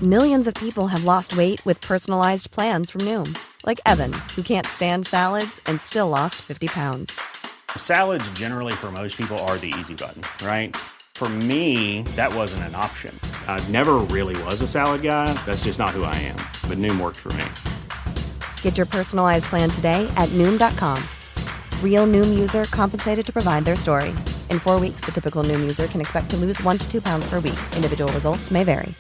Millions of people have lost weight with personalized plans from Noom. Like Evan, who can't stand salads and still lost 50 pounds. Salads generally for most people are the easy button, right? For me, that wasn't an option. I never really was a salad guy. That's just not who I am. But Noom worked for me. Get your personalized plan today at Noom.com. Real Noom user compensated to provide their story. In 4 weeks, the typical Noom user can expect to lose 1 to 2 pounds per week. Individual results may vary.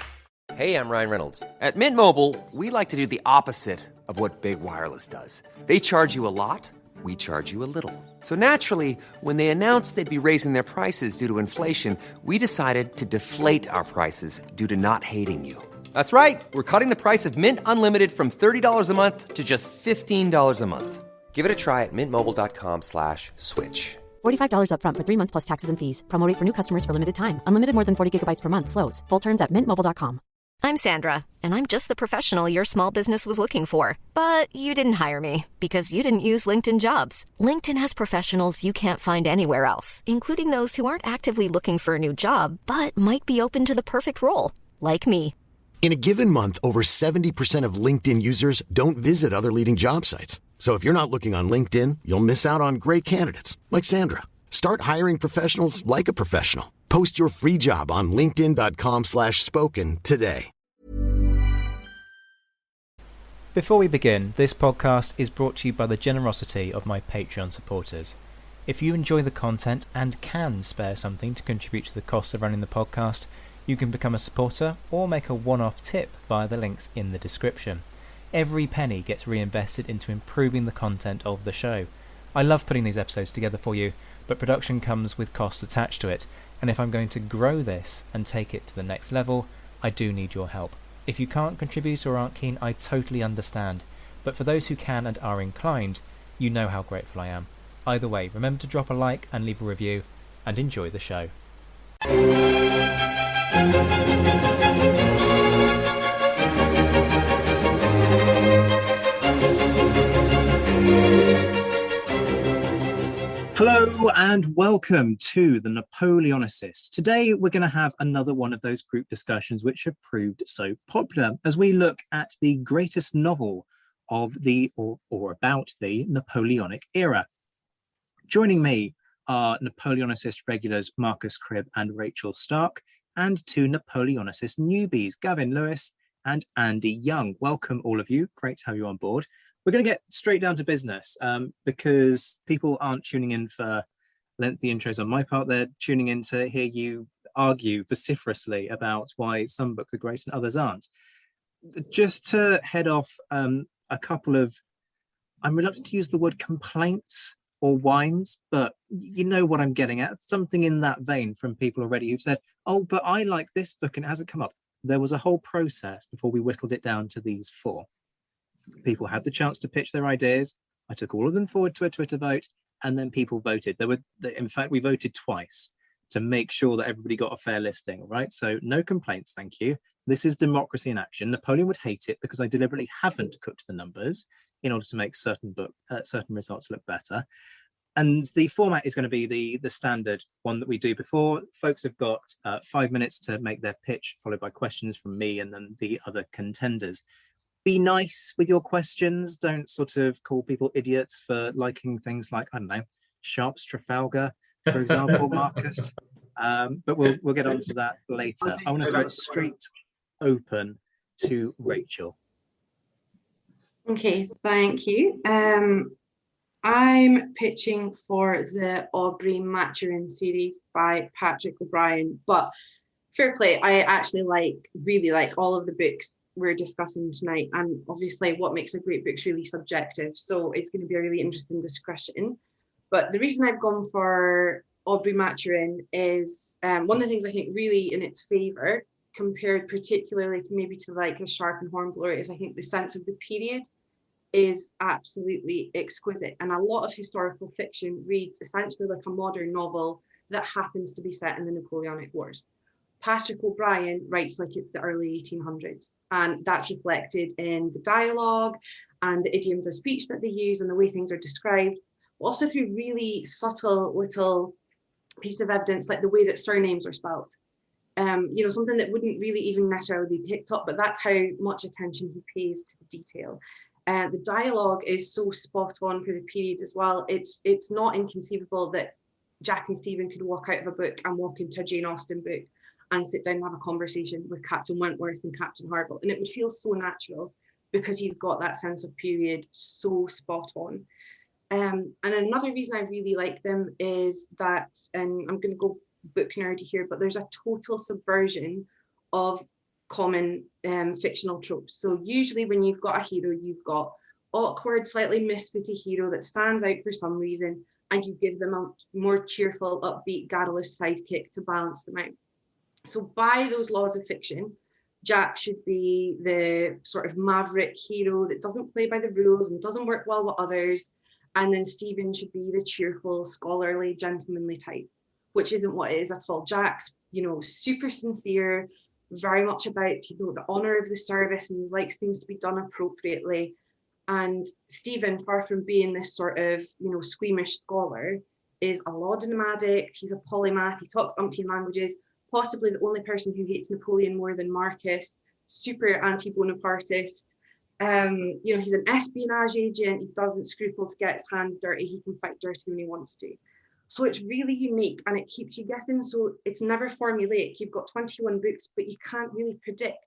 Hey, I'm Ryan Reynolds. At Mint Mobile, we like to do the opposite of what Big Wireless does. They charge you a lot, we charge you a little. So naturally, when they announced they'd be raising their prices due to inflation, we decided to deflate our prices due to not hating you. That's right. We're cutting the price of Mint Unlimited from $30 a month to just $15 a month. Give it a try at mintmobile.com/switch. $45 up front for 3 months plus taxes and fees. Promo rate for new customers for limited time. Unlimited more than 40 gigabytes per month. Slows full terms at mintmobile.com. I'm Sandra, and I'm just the professional your small business was looking for. But you didn't hire me because you didn't use LinkedIn Jobs. LinkedIn has professionals you can't find anywhere else, including those who aren't actively looking for a new job, but might be open to the perfect role, like me. In a given month, over 70% of LinkedIn users don't visit other leading job sites. So if you're not looking on LinkedIn, you'll miss out on great candidates like Sandra. Start hiring professionals like a professional. Post your free job on linkedin.com/spoken today. Before we begin, this podcast is brought to you by the generosity of my Patreon supporters. If you enjoy the content and can spare something to contribute to the cost of running the podcast, you can become a supporter or make a one-off tip via the links in the description. Every penny gets reinvested into improving the content of the show. I love putting these episodes together for you, but production comes with costs attached to it, and if I'm going to grow this and take it to the next level, I do need your help. If you can't contribute or aren't keen, I totally understand, but for those who can and are inclined, you know how grateful I am. Either way, remember to drop a like and leave a review, and enjoy the show. Hello and welcome to the Napoleonicist. Today we're going to have another one of those group discussions which have proved so popular as we look at the greatest novel of the or about the Napoleonic era. Joining me are Napoleonicist regulars Marcus Cribb and Rachel Stark, and two Napoleonicist newbies, Gavin Lewis and Andy Young. Welcome all of you. Great to have you on board. We're going to get straight down to business because people aren't tuning in for lengthy intros on my part. They're tuning in to hear you argue vociferously about why some books are great and others aren't. Just to head off a couple of, I'm reluctant to use the word complaints or whines, but you know what I'm getting at. Something in that vein from people already who've said, oh, but I like this book and it hasn't come up. There was a whole process before we whittled it down to these four. People had the chance to pitch their ideas. I took all of them forward to a Twitter vote, and then people voted. In fact, we voted twice to make sure that everybody got a fair listing, right? So no complaints, thank you. This is democracy in action. Napoleon would hate it because I deliberately haven't cooked the numbers in order to make certain results look better. And the format is going to be the standard one that we do before. Folks have got 5 minutes to make their pitch, followed by questions from me and then the other contenders. Be nice with your questions. Don't sort of call people idiots for liking things like, I don't know, Sharp's Trafalgar, for example, Marcus. But we'll get on to that later. I want to throw it straight open to Rachel. Okay, thank you. I'm pitching for the Aubrey Maturin series by Patrick O'Brian, but fair play, I actually really like all of the books we're discussing tonight, and obviously what makes a great book is really subjective, so it's going to be a really interesting discussion. But the reason I've gone for Aubrey Maturin is one of the things I think really in its favour, compared particularly to like a Sharp and Hornblower, is I think the sense of the period is absolutely exquisite, and a lot of historical fiction reads essentially like a modern novel that happens to be set in the Napoleonic Wars. Patrick O'Brian writes like it's the early 1800s, and that's reflected in the dialogue and the idioms of speech that they use and the way things are described, also through really subtle little piece of evidence like the way that surnames are spelt. Something that wouldn't really even necessarily be picked up, but that's how much attention he pays to the detail. The dialogue is so spot on for the period as well. It's not inconceivable that Jack and Stephen could walk out of a book and walk into a Jane Austen book and sit down and have a conversation with Captain Wentworth and Captain Harville, and it would feel so natural because he's got that sense of period so spot on. And another reason I really like them is that, and I'm going to go book nerdy here, but there's a total subversion of common fictional tropes. So usually when you've got a hero, you've got awkward, slightly misfitted hero that stands out for some reason, and you give them a more cheerful, upbeat, garrulous sidekick to balance them out. So by those laws of fiction, Jack should be the sort of maverick hero that doesn't play by the rules and doesn't work well with others. And then Stephen should be the cheerful, scholarly, gentlemanly type, which isn't what it is at all. Jack's, super sincere, very much about, the honor of the service, and he likes things to be done appropriately. And Stephen, far from being this sort of, squeamish scholar, is a laudanum addict. He's a polymath. He talks umpteen languages, possibly the only person who hates Napoleon more than Marcus, super anti-Bonapartist. He's an espionage agent. He doesn't scruple to get his hands dirty. He can fight dirty when he wants to. So it's really unique, and it keeps you guessing. So it's never formulaic. You've got 21 books, but you can't really predict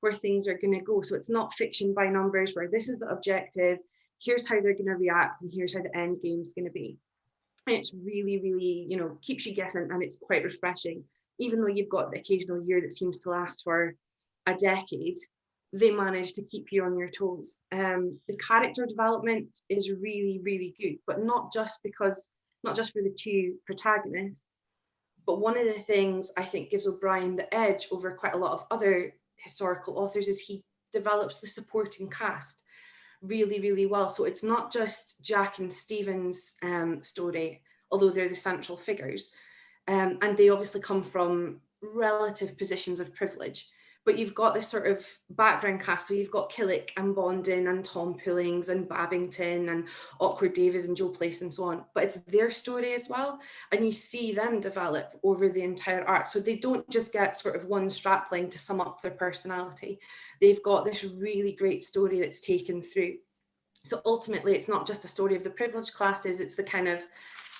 where things are going to go. So it's not fiction by numbers where this is the objective, here's how they're going to react, and here's how the end game's going to be. And it's really, really, keeps you guessing, and it's quite refreshing. Even though you've got the occasional year that seems to last for a decade, they manage to keep you on your toes. The character development is really, really good, but not just for the two protagonists, but one of the things I think gives O'Brien the edge over quite a lot of other historical authors is he develops the supporting cast really, really well. So it's not just Jack and Stephen's story, although they're the central figures. And they obviously come from relative positions of privilege. But you've got this sort of background cast. So you've got Killick and Bondin and Tom Pullings and Babington and Awkward Davies and Joe Place and so on. But it's their story as well. And you see them develop over the entire arc. So they don't just get sort of one strapline to sum up their personality. They've got this really great story that's taken through. So ultimately, it's not just a story of the privileged classes, it's the kind of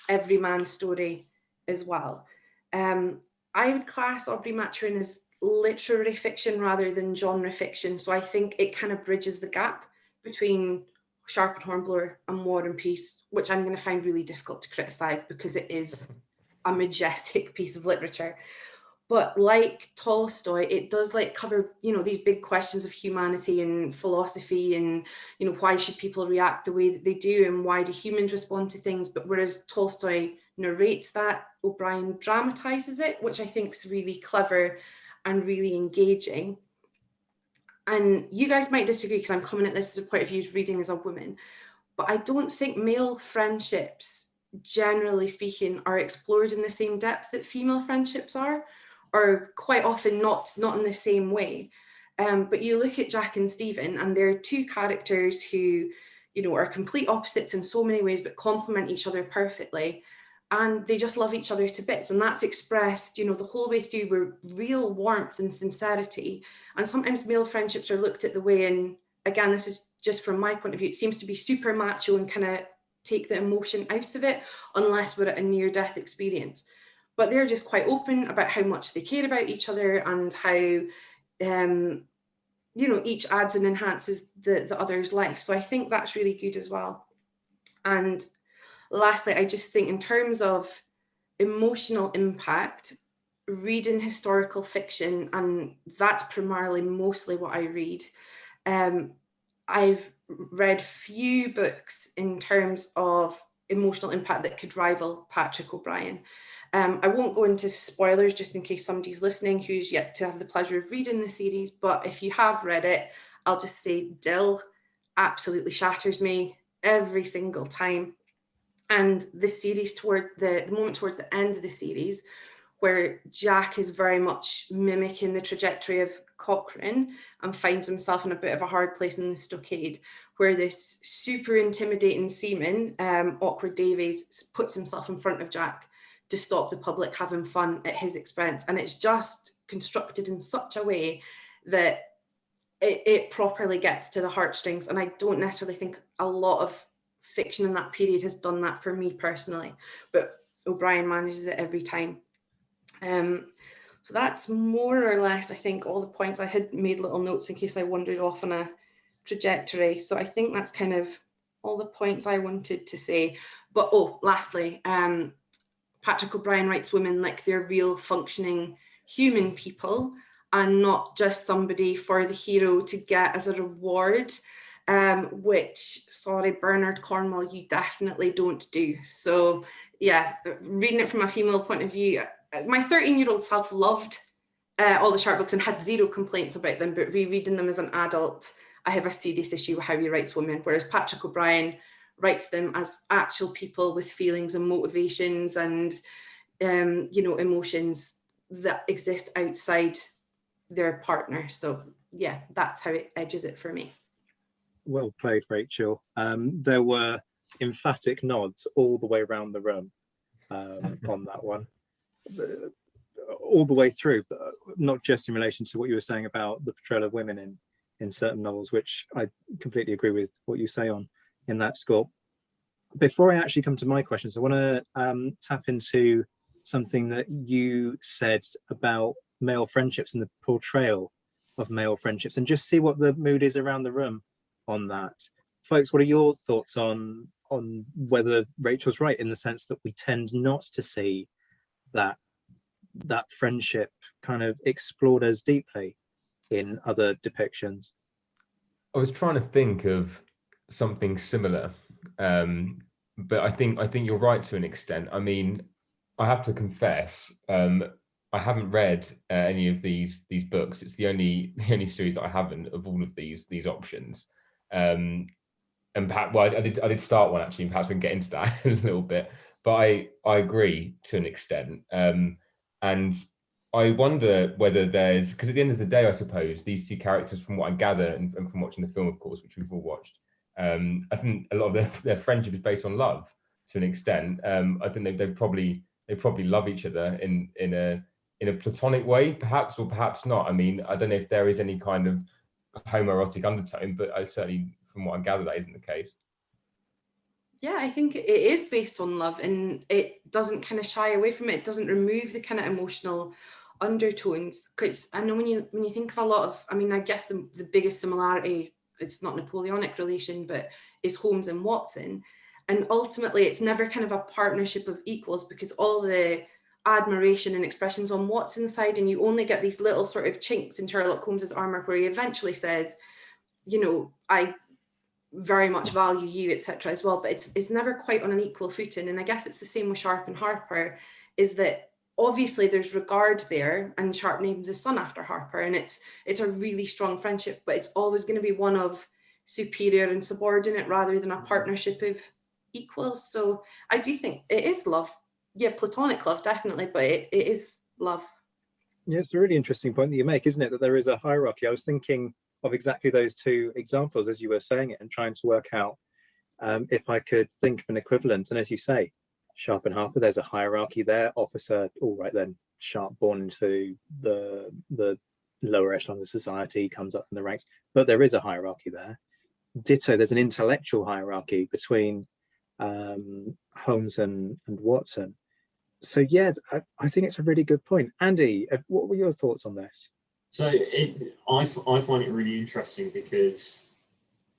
everyman story as well. I would class Aubrey Maturin as literary fiction rather than genre fiction. So I think it kind of bridges the gap between Sharp and Hornblower and War and Peace, which I'm going to find really difficult to criticise because it is a majestic piece of literature. But like Tolstoy, it does cover, these big questions of humanity and philosophy and, why should people react the way that they do and why do humans respond to things? But whereas Tolstoy narrates that, O'Brien dramatises it, which I think is really clever and really engaging. And you guys might disagree because I'm coming at this as a point of view of reading as a woman, but I don't think male friendships, generally speaking, are explored in the same depth that female friendships are, or quite often not in the same way. But you look at Jack and Stephen, and they're two characters who, are complete opposites in so many ways, but complement each other perfectly. And they just love each other to bits. And that's expressed, the whole way through with real warmth and sincerity. And sometimes male friendships are looked at the way, and again, this is just from my point of view, it seems to be super macho and kind of take the emotion out of it, unless we're at a near-death experience. But they're just quite open about how much they care about each other and how, each adds and enhances the other's life. So I think that's really good as well. And lastly, I just think in terms of emotional impact, reading historical fiction, and that's primarily mostly what I read, I've read few books in terms of emotional impact that could rival Patrick O'Brien. I won't go into spoilers just in case somebody's listening who's yet to have the pleasure of reading the series, but if you have read it, I'll just say Dill absolutely shatters me every single time. And the series towards the moment towards the end of the series, where Jack is very much mimicking the trajectory of Cochrane and finds himself in a bit of a hard place in the stockade, where this super intimidating seaman, Awkward Davies, puts himself in front of Jack to stop the public having fun at his expense. And it's just constructed in such a way that it properly gets to the heartstrings. And I don't necessarily think a lot of fiction in that period has done that for me personally, but O'Brien manages it every time. So that's more or less, I think, all the points. I had made little notes in case I wandered off on a trajectory. So I think that's kind of all the points I wanted to say. But lastly, Patrick O'Brien writes women like they're real functioning human people and not just somebody for the hero to get as a reward, which, sorry, Bernard Cornwell, you definitely don't do. So yeah, reading it from a female point of view, my 13-year-old self loved all the Sharp books and had zero complaints about them, but rereading them as an adult, I have a serious issue with how he writes women, whereas Patrick O'Brien writes them as actual people with feelings and motivations and emotions that exist outside their partner. So yeah, that's how it edges it for me. Well played, Rachel. There were emphatic nods all the way around the room on that one, all the way through, but not just in relation to what you were saying about the portrayal of women in certain novels, which I completely agree with what you say on in that score. Before I actually come to my questions, I want to tap into something that you said about male friendships and the portrayal of male friendships, and just see what the mood is around the room on that. Folks, what are your thoughts on whether Rachel's right in the sense that we tend not to see that friendship kind of explored as deeply in other depictions? I was trying to think of something similar, but I think you're right to an extent. I mean, I have to confess, I haven't read any of these books. It's the only series that I haven't of all of these options. And perhaps, well, I did start one actually, and perhaps we can get into that a little bit. But I agree to an extent, and I wonder whether there's, because at the end of the day, I suppose these two characters, from what I gather and from watching the film, of course, which we've all watched, I think a lot of their friendship is based on love to an extent. I think they probably love each other in a platonic way, perhaps, or perhaps not. I mean, I don't know if there is any kind of homoerotic undertone, but I certainly, from what I gather, that isn't the case. Yeah, I think it is based on love, and it doesn't kind of shy away from it. It doesn't remove the kind of emotional undertones. Because I know when you think of a lot of, I mean, I guess the biggest similarity, it's not Napoleonic relation, but is Holmes and Watson. And ultimately, it's never kind of a partnership of equals, because all the admiration and expressions on Watson's side, and you only get these little sort of chinks in Sherlock Holmes's armor where he eventually says, I very much value you, etc. as well, but it's never quite on an equal footing. And I guess it's the same with Sharp and Harper, is that obviously there's regard there, and Sharp named his son after Harper, and it's a really strong friendship, but it's always going to be one of superior and subordinate rather than a partnership of equals. So I do think it is love. Yeah, platonic love, definitely, but it is love. Yeah, it's a really interesting point that you make, isn't it? That there is a hierarchy. I was thinking of exactly those two examples as you were saying it, and trying to work out if I could think of an equivalent. And as you say, Sharp and Harper, there's a hierarchy there. Officer, all right then, Sharp born into the lower echelons of society, comes up in the ranks, but there is a hierarchy there. Ditto, there's an intellectual hierarchy between Holmes and Watson. So yeah, I think it's a really good point. Andy, what were your thoughts on this? So I find it really interesting, because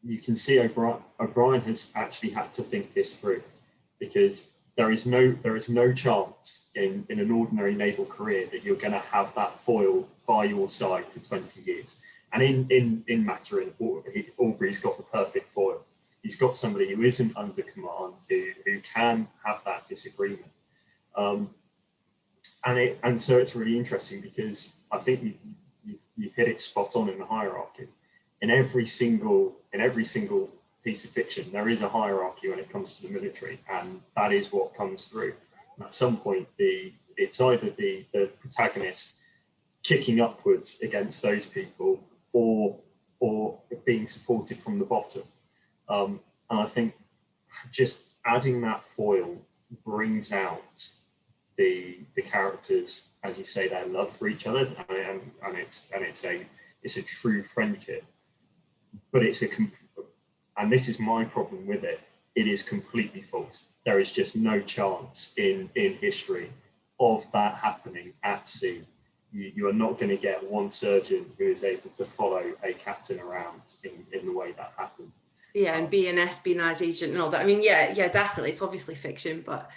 you can see O'Brien has actually had to think this through, because there is no chance in an ordinary naval career that you're going to have that foil by your side for 20 years. And in Maturin, Aubrey's got the perfect foil. He's got somebody who isn't under command, who can have that disagreement. And so it's really interesting, because I think you've hit it spot on in the hierarchy. In every single piece of fiction, there is a hierarchy when it comes to the military, and that is what comes through. And at some point, it's either the protagonist kicking upwards against those people, or being supported from the bottom. And I think just adding that foil brings out the characters as you say, their love for each other, and it's a true friendship. But and this is my problem with it. It is completely false. There is just no chance in history of that happening at sea. You are not going to get one surgeon who is able to follow a captain around in the way that happened. Yeah, and be an espionage agent and all that. I mean, yeah, definitely. It's obviously fiction, but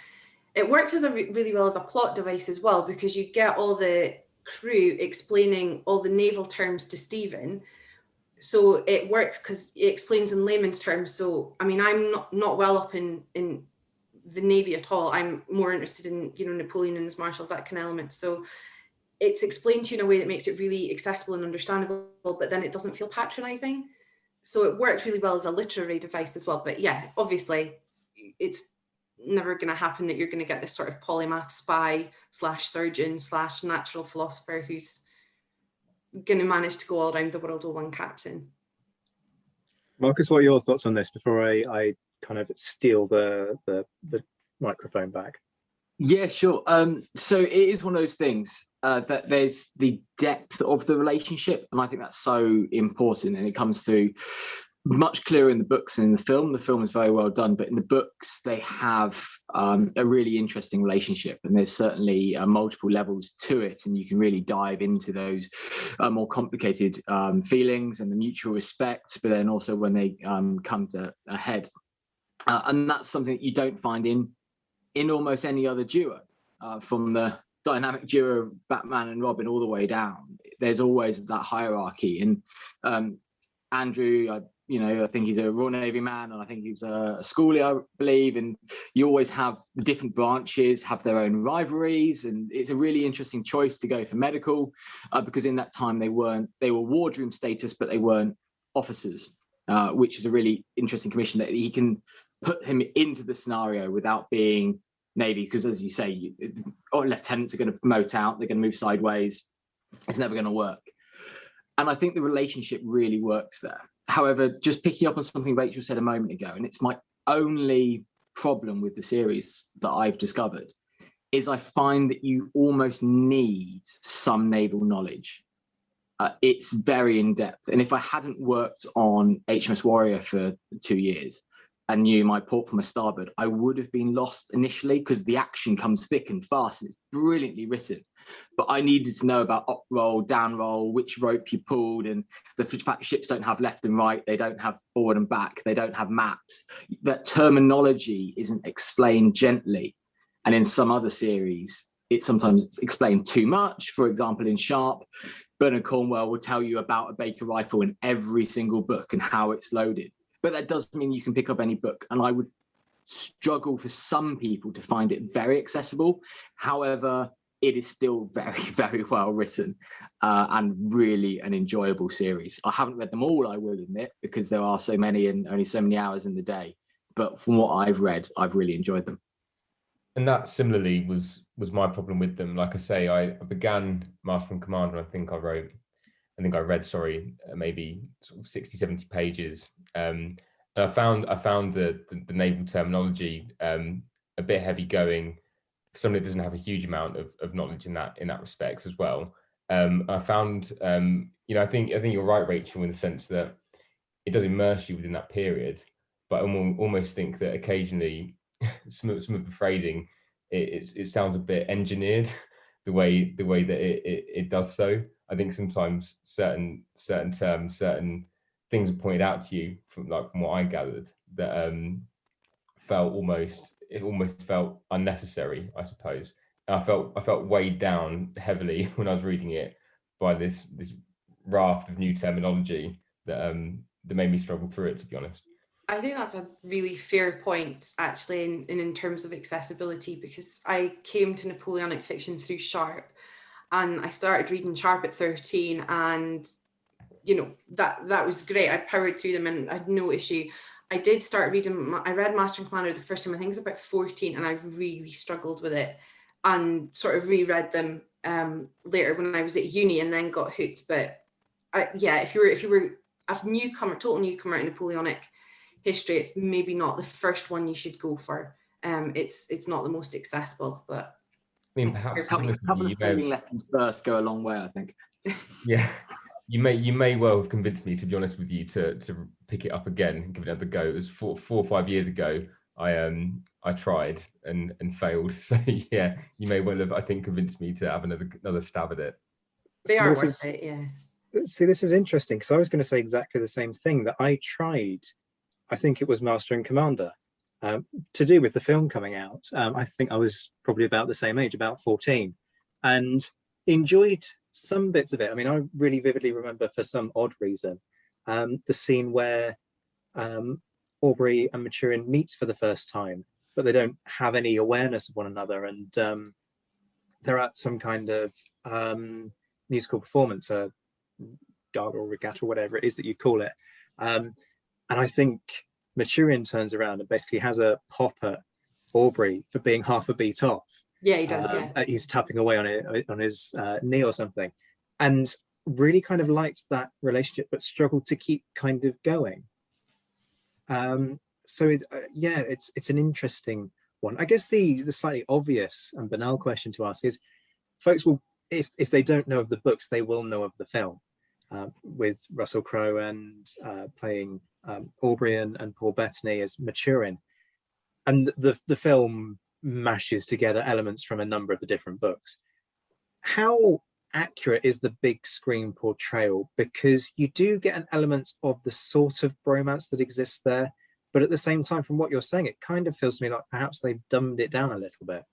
it works as really well as a plot device as well, because you get all the crew explaining all the naval terms to Stephen. So it works because it explains in layman's terms. So, I mean, I'm not well up in the Navy at all. I'm more interested in, Napoleon and his marshals, that kind of element. So it's explained to you in a way that makes it really accessible and understandable, but then it doesn't feel patronizing. So it works really well as a literary device as well. But yeah, obviously it's never going to happen that you're going to get this sort of polymath spy / surgeon / natural philosopher who's going to manage to go all around the world with one captain. Marcus, what are your thoughts on this before I kind of steal the microphone back? Yeah, sure. So it is one of those things that there's the depth of the relationship, and I think that's so important, and it comes through much clearer in the books than in the film. The film is very well done, but in the books they have a really interesting relationship, and there's certainly multiple levels to it, and you can really dive into those more complicated feelings and the mutual respect, but then also when they come to a head. And that's something that you don't find in almost any other duo, from the dynamic duo of Batman and Robin all the way down. There's always that hierarchy, and Andrew, I think he's a Royal Navy man, and I think he's a schoolie, I believe, and you always have the different branches have their own rivalries, and it's a really interesting choice to go for medical, because in that time they were wardroom status, but they weren't officers, which is a really interesting commission that he can put him into the scenario without being Navy, because as you say, lieutenants are going to promote out, they're going to move sideways, it's never going to work. And I think the relationship really works there. However, just picking up on something Rachel said a moment ago, and it's my only problem with the series that I've discovered, is I find that you almost need some naval knowledge. It's very in-depth. And if I hadn't worked on HMS Warrior for 2 years and knew my port from a starboard, I would have been lost initially, because the action comes thick and fast and it's brilliantly written. But I needed to know about up roll, down roll, which rope you pulled, and the fact ships don't have left and right, they don't have forward and back, they don't have maps. That terminology isn't explained gently. And in some other series, it's sometimes explained too much. For example, in Sharp, Bernard Cornwell will tell you about a Baker rifle in every single book and how it's loaded. But that doesn't mean you can pick up any book. And I would struggle for some people to find it very accessible. However, it is still very, very well written, and really an enjoyable series. I haven't read them all, I will admit, because there are so many and only so many hours in the day. But from what I've read, I've really enjoyed them. And that similarly was my problem with them. Like I say, I began Master and Commander, and I think I read, maybe sort of 60, 70 pages. And I found the naval terminology a bit heavy going. Somebody that doesn't have a huge amount of knowledge in that respects as well. I found, I think you're right, Rachel, in the sense that it does immerse you within that period. But I almost think that occasionally some of the phrasing, it sounds a bit engineered, the way that it does so. I think sometimes certain terms, certain things are pointed out to you from what I gathered that almost felt unnecessary, I suppose. And I felt weighed down heavily when I was reading it by this raft of new terminology that made me struggle through it, to be honest. I think that's a really fair point, actually, in terms of accessibility, because I came to Napoleonic fiction through Sharp, and I started reading Sharp at 13, and that was great. I powered through them and I had no issue. I did start reading, I read Master and Commander the first time, I think it was about 14, and I really struggled with it, and sort of reread them later when I was at uni, and then got hooked. But if you were a total newcomer in Napoleonic history, it's maybe not the first one you should go for. It's not the most accessible, but mean, perhaps A couple of sailing lessons first go a long way, I think. Yeah, you may well have convinced me, to be honest with you, to pick it up again and give it another go. It was 4 or 5 years ago. I tried and failed. So yeah, you may well have, I think, convinced me to have another stab at it. They are worth it, yeah. See, this is interesting because I was going to say exactly the same thing, that I tried. I think it was Master and Commander, to do with the film coming out. I think I was probably about the same age, about 14, and enjoyed some bits of it. I mean, I really vividly remember, for some odd reason, the scene where Aubrey and Maturin meet for the first time, but they don't have any awareness of one another, and they're at some kind of musical performance, a gala or regatta, or whatever it is that you call it. And I think Maturin turns around and basically has a pop at Aubrey for being half a beat off. Yeah, he does. Yeah, he's tapping away on his knee or something, and really kind of liked that relationship, but struggled to keep kind of going. It's an interesting one. I guess the slightly obvious and banal question to ask is, folks will, if they don't know of the books, they will know of the film, with Russell Crowe and playing Aubrey and Paul Bettany as Maturin, and the film mashes together elements from a number of the different books. How accurate is the big screen portrayal? Because you do get an element of the sort of bromance that exists there, but at the same time, from what you're saying, it kind of feels to me like perhaps they've dumbed it down a little bit.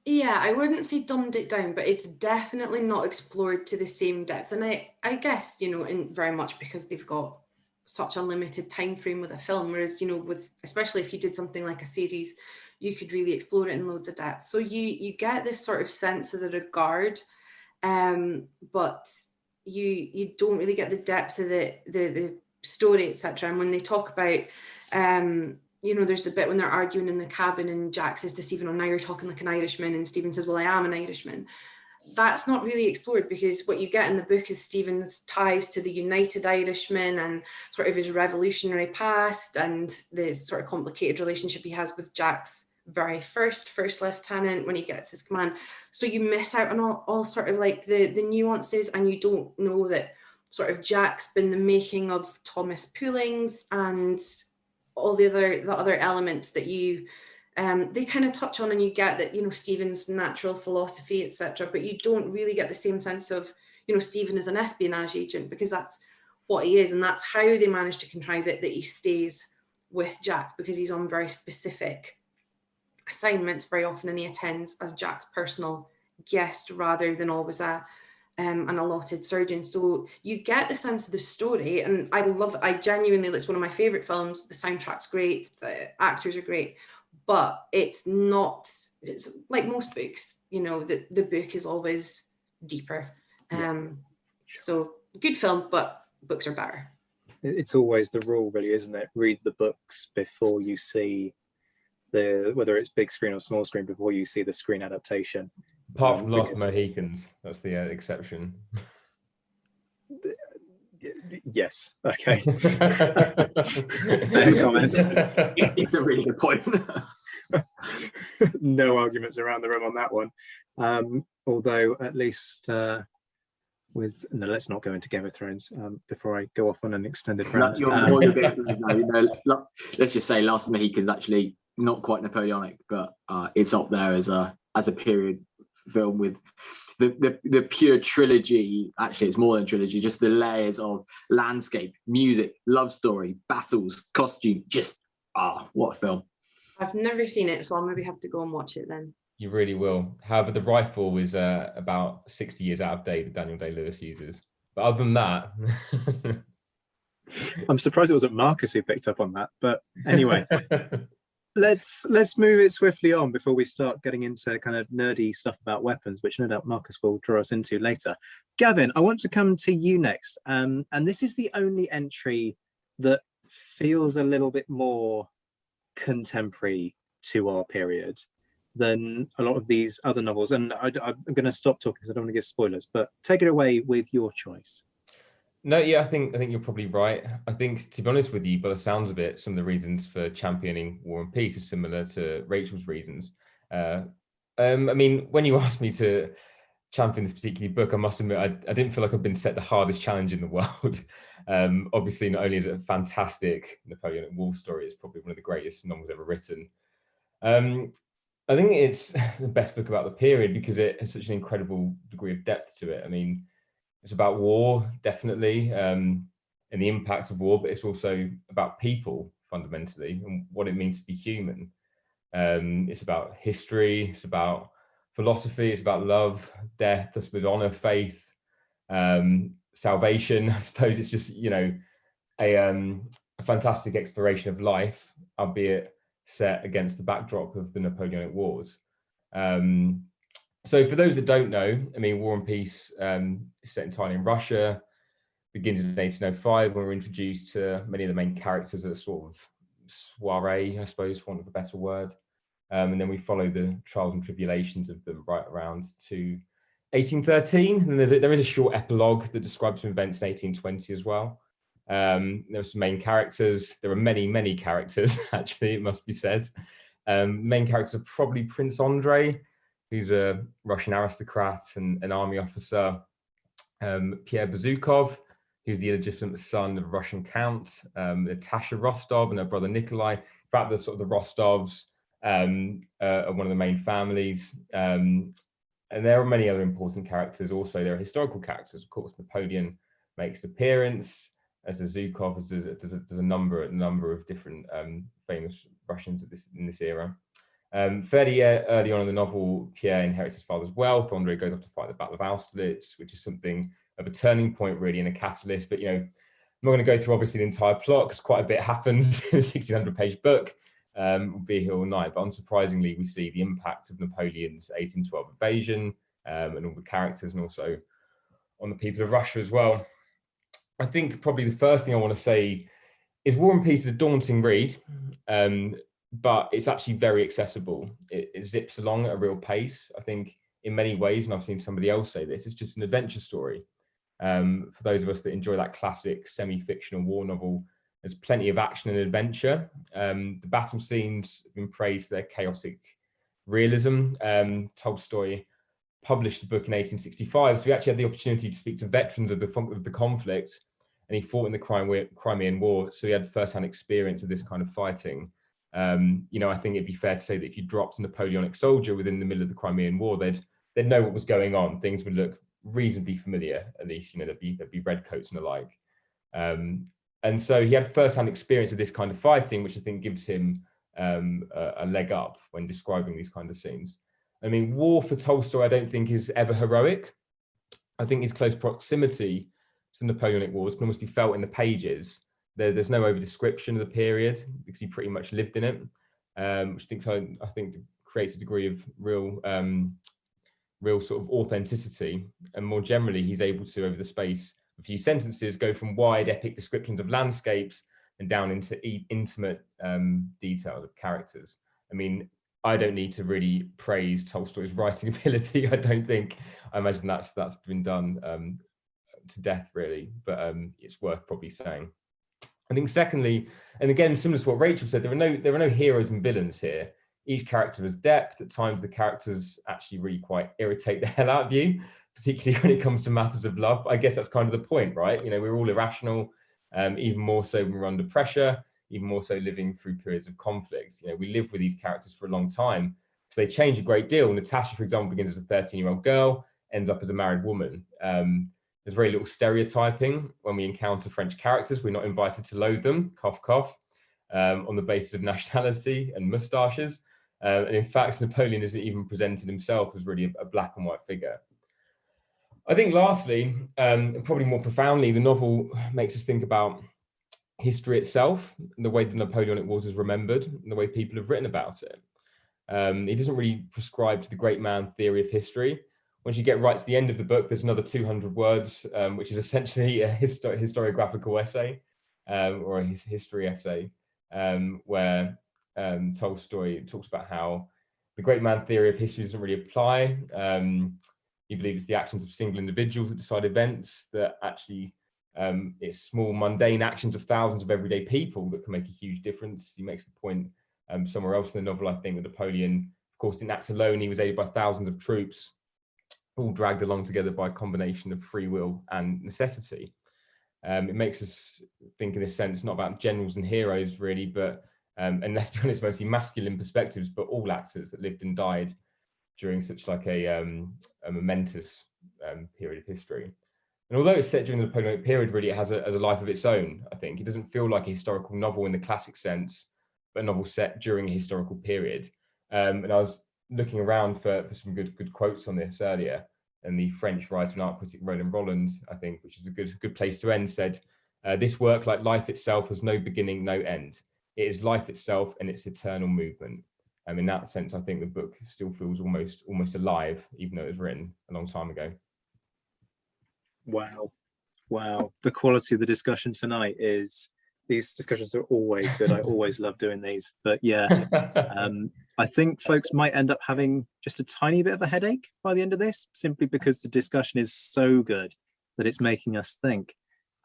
Yeah, I wouldn't say dumbed it down, but it's definitely not explored to the same depth. And I guess, in very much because they've got such a limited time frame with a film, whereas, with, especially if you did something like a series, you could really explore it in loads of depth. So you get this sort of sense of the regard, but you don't really get the depth of the story, etc. And when they talk about there's the bit when they're arguing in the cabin and Jack says to Stephen, "Oh, now you're talking like an Irishman," and Stephen says, "Well, I am an Irishman." That's not really explored, because what you get in the book is Stephen's ties to the United Irishmen and sort of his revolutionary past, and the sort of complicated relationship he has with Jack's very first lieutenant when he gets his command. So you miss out on all sort of like the nuances, and you don't know that sort of Jack's been the making of Thomas Poolings and all the other elements that you they kind of touch on, and you get that Stephen's natural philosophy, etc. But you don't really get the same sense of Stephen is an espionage agent, because that's what he is, and that's how they manage to contrive it, that he stays with Jack, because he's on very specific assignments very often, and he attends as Jack's personal guest rather than always an allotted surgeon. So you get the sense of the story, and I genuinely, it's one of my favorite films. The soundtrack's great, the actors are great, but it's like most books, the book is always deeper. So good film, but books are better. It's always the rule, really, isn't it? Read the books before you see whether it's big screen or small screen, before you see the screen adaptation. Apart from Last Mohicans, that's the exception. Yes. Okay. Fair comment. It's a really good point. No arguments around the room on that one. Although at least let's not go into Game of Thrones before I go off on an extended rant. Let's just say Last Mohicans actually not quite Napoleonic, but it's up there as a period film with the pure trilogy. Actually, it's more than trilogy, just the layers of landscape, music, love story, battles, costume. Just what a film. I've never seen it, so I'll maybe have to go and watch it then. You really will. However, the rifle is about 60 years out of date that Daniel Day-Lewis uses. But other than that, I'm surprised it wasn't Marcus who picked up on that. But anyway, let's move it swiftly on before we start getting into kind of nerdy stuff about weapons, which no doubt Marcus will draw us into later. Gavin, I want to come to you next. And this is the only entry that feels a little bit more contemporary to our period than a lot of these other novels. And I'm going to stop talking because I don't want to give spoilers, but take it away with your choice. No, yeah, I think you're probably right. I think, to be honest with you, by the sounds of it, some of the reasons for championing War and Peace are similar to Rachel's reasons. I mean, when you asked me to champion this particular book, I must admit, I didn't feel like I've been set the hardest challenge in the world. Obviously, not only is it a fantastic Napoleonic War story, it's probably one of the greatest novels ever written. I think it's the best book about the period because it has such an incredible degree of depth to it. I mean, it's about war, definitely, and the impacts of war, but it's also about people fundamentally and what it means to be human. It's about history, it's about philosophy, it's about love, death, I suppose, honor, faith, salvation. I suppose it's just, a fantastic exploration of life, albeit set against the backdrop of the Napoleonic Wars. So for those that don't know, I mean, War and Peace is set entirely in Russia, begins in 1805 when we're introduced to many of the main characters at a sort of soiree, I suppose, for want of a better word. And then we follow the trials and tribulations of them right around to 1813. And there is a short epilogue that describes some events in 1820 as well. There are some main characters. There are many, many characters, actually, it must be said. Main characters are probably Prince Andrei, who's a Russian aristocrat and an army officer. Pierre Bezukov, who's the illegitimate son of a Russian count. Natasha Rostov and her brother Nikolai. In fact, the sort of the Rostovs are one of the main families. And there are many other important characters also. There are historical characters. Of course, Napoleon makes an appearance, as the Zhukov, there's a number of different famous Russians in this era. Fairly early on in the novel, Pierre inherits his father's wealth. Andrei goes off to fight the Battle of Austerlitz, which is something of a turning point, really, and a catalyst. But, I'm not going to go through, obviously, the entire plot, because quite a bit happens in a 1,600-page book. We'll be here all night. But unsurprisingly, we see the impact of Napoleon's 1812 invasion and all the characters, and also on the people of Russia as well. I think probably the first thing I want to say is War and Peace is a daunting read, but it's actually very accessible. It zips along at a real pace. I think in many ways, and I've seen somebody else say this, it's just an adventure story. For those of us that enjoy that classic semi-fictional war novel, there's plenty of action and adventure. The battle scenes have been praised for their chaotic realism. Tolstoy published the book in 1865, so we actually had the opportunity to speak to veterans of the conflict, and he fought in the Crimean War, so he had first-hand experience of this kind of fighting. I think it'd be fair to say that if you dropped a Napoleonic soldier within the middle of the Crimean War, they'd know what was going on. Things would look reasonably familiar, at least. There'd be redcoats and the like. And so he had first-hand experience of this kind of fighting, which I think gives him a leg up when describing these kind of scenes. I mean, war for Tolstoy, I don't think is ever heroic. I think his close proximity to the Napoleonic Wars can almost be felt in the pages. There's no over-description of the period because he pretty much lived in it, which I think creates a degree of real sort of authenticity. And more generally, he's able to, over the space of a few sentences, go from wide epic descriptions of landscapes and down into intimate detail of characters. I mean, I don't need to really praise Tolstoy's writing ability. I imagine that's been done to death, really, but it's worth probably saying. I think secondly, and again, similar to what Rachel said, there are no heroes and villains here. Each character has depth. At times, the characters actually really quite irritate the hell out of you, particularly when it comes to matters of love. I guess that's kind of the point, right? We're all irrational, even more so when we're under pressure, even more so living through periods of conflict. We live with these characters for a long time, so they change a great deal. Natasha, for example, begins as a 13-year-old girl, ends up as a married woman. There's very little stereotyping when we encounter French characters. We're not invited to loathe them, cough, cough, on the basis of nationality and moustaches. And in fact, Napoleon isn't even presented himself as really a black and white figure. I think lastly, and probably more profoundly, the novel makes us think about history itself, and the way the Napoleonic Wars is remembered, and the way people have written about it. It doesn't really prescribe to the great man theory of history. Once you get right to the end of the book, there's another 200 words, which is essentially a historiographical essay or a history essay, where Tolstoy talks about how the great man theory of history doesn't really apply. He believes it's the actions of single individuals that decide events, that actually it's small, mundane actions of thousands of everyday people that can make a huge difference. He makes the point somewhere else in the novel, I think, that Napoleon, of course, didn't act alone. He was aided by thousands of troops, all dragged along together by a combination of free will and necessity. It makes us think, in a sense, not about generals and heroes really, but and let's be honest, mostly masculine perspectives, but all actors that lived and died during such like a momentous period of history. And although it's set during the Napoleonic period, really, it has a life of its own. I think it doesn't feel like a historical novel in the classic sense, but a novel set during a historical period. And I was looking around for some good quotes on this earlier, and the French writer and art critic Roland Roland, I think, which is a good place to end, said, "This work, like life itself, has no beginning, no end. It is life itself and its eternal movement." In that sense, I think the book still feels almost alive, even though it was written a long time ago. Wow. The quality of the discussion tonight is, these discussions are always good. I always love doing these. But yeah, I think folks might end up having just a tiny bit of a headache by the end of this, simply because the discussion is so good that it's making us think.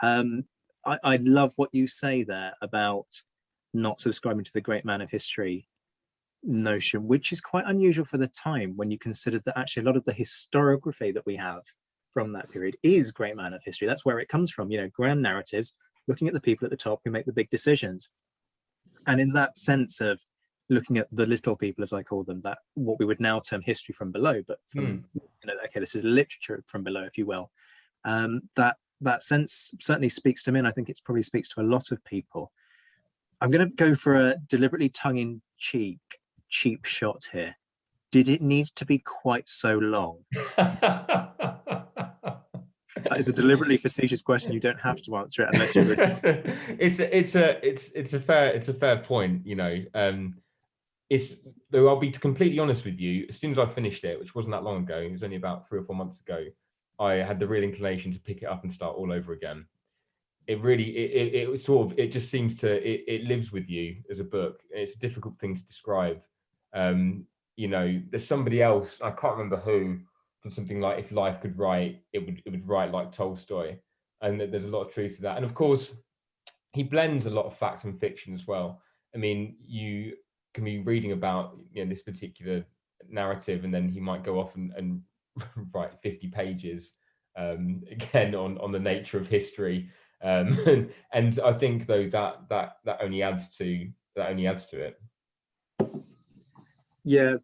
I love what you say there about not subscribing to the great man of history notion, which is quite unusual for the time, when you consider that actually a lot of the historiography that we have from that period is great man of history. That's where it comes from, grand narratives, looking at the people at the top who make the big decisions. And in that sense of looking at the little people, as I call them, that what we would now term history from below, but from, okay, this is literature from below, if you will. That sense certainly speaks to me, and I think it probably speaks to a lot of people. I'm going to go for a deliberately tongue-in-cheek, cheap shot here. Did it need to be quite so long? That is a deliberately facetious question. You don't have to answer it unless you're really... It's a fair point. Though I'll be completely honest with you, as soon as I finished it, which wasn't that long ago, it was only about 3 or 4 months ago, I had the real inclination to pick it up and start all over again. It really, it just seems to, it lives with you as a book. It's a difficult thing to describe. There's somebody else, I can't remember who, did something like, if life could write, it would write like Tolstoy. And there's a lot of truth to that. And of course, he blends a lot of fact and fiction as well. I mean, you can be reading about this particular narrative, and then he might go off and write 50 pages again on the nature of history. And I think though that only adds to it. Yeah,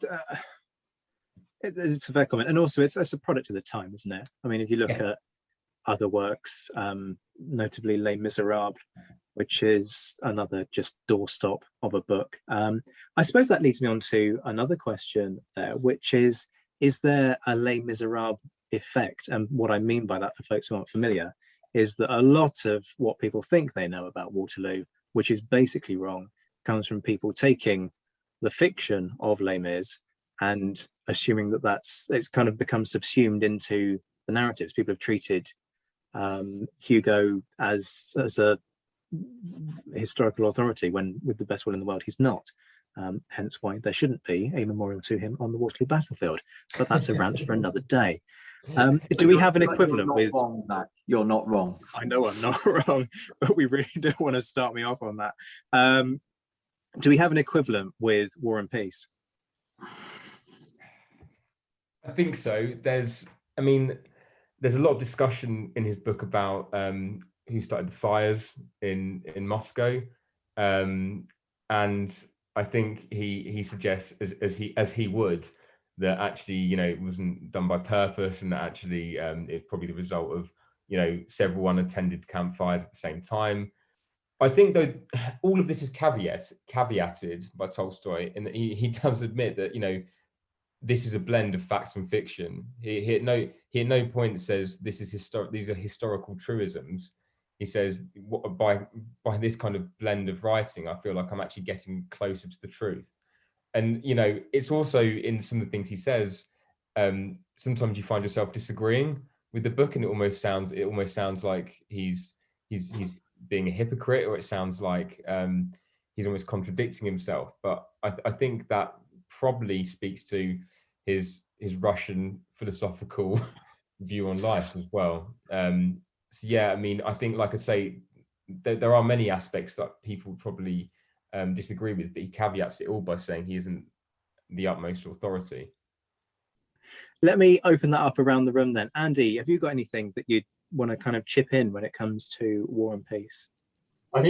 it's a fair comment, and also it's a product of the time, isn't it? I mean, if you look at other works, notably Les Miserables, which is another just doorstop of a book. I suppose that leads me on to another question there, which is there a Les Miserables effect? And what I mean by that, for folks who aren't familiar, is that a lot of what people think they know about Waterloo, which is basically wrong, comes from people taking the fiction of Les Mis and assuming that it's kind of become subsumed into the narratives. People have treated Hugo as a historical authority, when, with the best will in the world, he's not. Hence why there shouldn't be a memorial to him on the Waterloo battlefield. But that's a rant for another day. Do we have an equivalent with... You're not wrong. I know I'm not wrong, but we really don't want to start me off on that. Do we have an equivalent with War and Peace? I think so. There's a lot of discussion in his book about who started the fires in Moscow, and I think he suggests, as he would, that actually it wasn't done by purpose, and that actually it's probably the result of several unattended campfires at the same time. I think though all of this is caveated by Tolstoy, in that he does admit that this is a blend of facts and fiction. He at no point says these are historical truisms. He says, by this kind of blend of writing, I feel like I'm actually getting closer to the truth. And it's also in some of the things he says. Sometimes you find yourself disagreeing with the book, and it almost sounds like he's being a hypocrite, or it sounds like he's almost contradicting himself. But I think that probably speaks to his Russian philosophical view on life as well. So yeah, I think, like I say, there are many aspects that people probably disagree with, but he caveats it all by saying he isn't the utmost authority. Let me open that up around the room then. Andy, have you got anything that you'd want to kind of chip in when it comes to War and Peace? I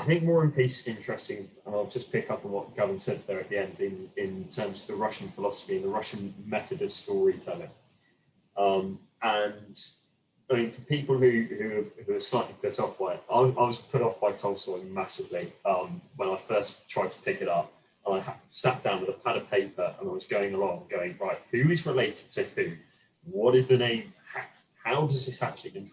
think War and Peace is interesting, and I'll just pick up on what Gavin said there at the end in terms of the Russian philosophy and the Russian method of storytelling. And I mean, for people who are slightly put off by it, I was put off by Tolstoy massively when I first tried to pick it up. And I sat down with a pad of paper and I was going along, going, right, who is related to who? What is the name? How does this actually? And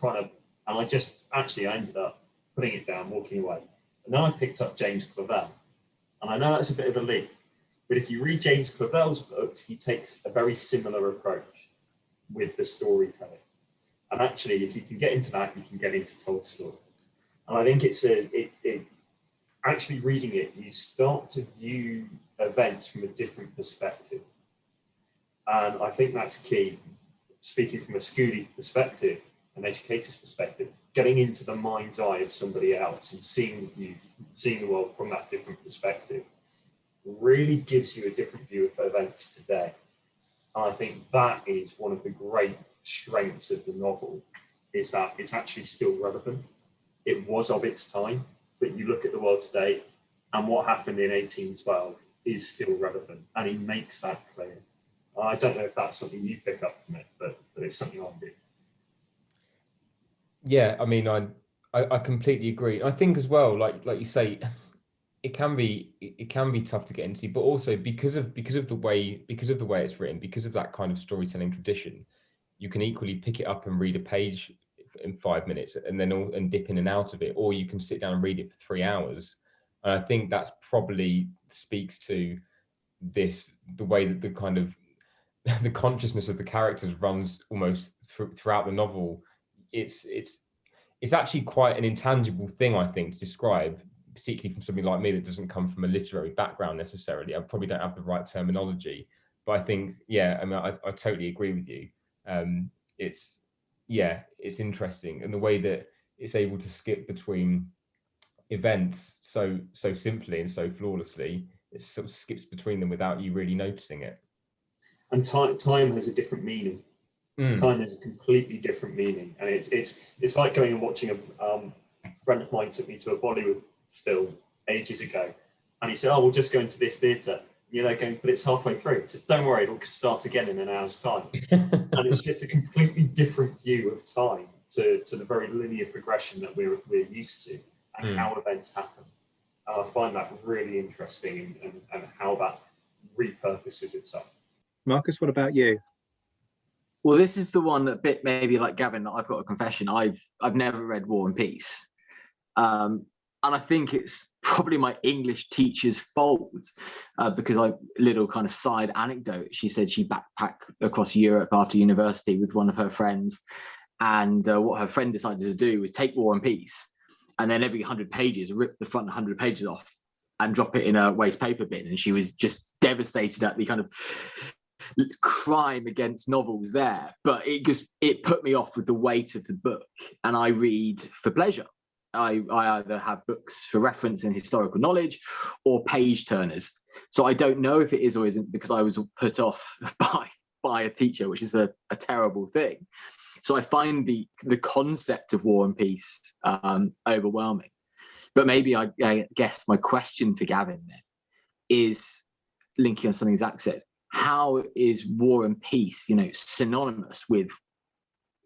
I ended up putting it down, walking away. And then I picked up James Clavell. And I know that's a bit of a leap, but if you read James Clavell's books, he takes a very similar approach with the storytelling. And actually, if you can get into that, you can get into Tolstoy. And I think actually reading it, you start to view events from a different perspective. And I think that's key. Speaking from a schoolie perspective, an educator's perspective, getting into the mind's eye of somebody else and seeing the world from that different perspective really gives you a different view of events today. And I think that is one of the great strengths of the novel, is that it's actually still relevant. It was of its time, but you look at the world today and what happened in 1812 is still relevant, and he makes that clear. I don't know if that's something you pick up from it, but it's something I do. Yeah, I mean, I completely agree. I think as well, like you say, it can be tough to get into, but also because of the way it's written, because of that kind of storytelling tradition, you can equally pick it up and read a page in 5 minutes and dip in and out of it, or you can sit down and read it for 3 hours. And I think that's probably speaks to the way that the kind of the consciousness of the characters runs almost throughout the novel. It's actually quite an intangible thing, I think, to describe, particularly from somebody like me that doesn't come from a literary background necessarily. I probably don't have the right terminology, but I think, yeah, I mean, I totally agree with you. It's interesting, and the way that it's able to skip between events so simply and so flawlessly, it sort of skips between them without you really noticing it. And time has a different meaning. Time has a completely different meaning, and it's like going and watching a friend of mine took me to a Bollywood film ages ago, and he said, "Oh, we'll just go into this theatre." Going, but it's halfway through. I said, "Don't worry, it'll start again in an hour's time." And it's just a completely different view of time to the very linear progression that we're used to, and how events happen. And I find that really interesting, and how that repurposes itself. Marcus, what about you? Well, this is the one that bit maybe like Gavin, that I've got a confession. I've never read War and Peace. And I think it's probably my English teacher's fault, because little kind of side anecdote. She said she backpacked across Europe after university with one of her friends. And what her friend decided to do was take War and Peace, and then every 100 pages, rip the front 100 pages off and drop it in a waste paper bin. And she was just devastated at the kind of crime against novels there. But it put me off with the weight of the book, and I read for pleasure. I either have books for reference and historical knowledge or page turners. So I don't know if it is or isn't because I was put off by a teacher, which is a terrible thing. So I find the concept of War and Peace overwhelming. But maybe I guess my question for Gavin then is linking on something Zach said. How is War and Peace, synonymous with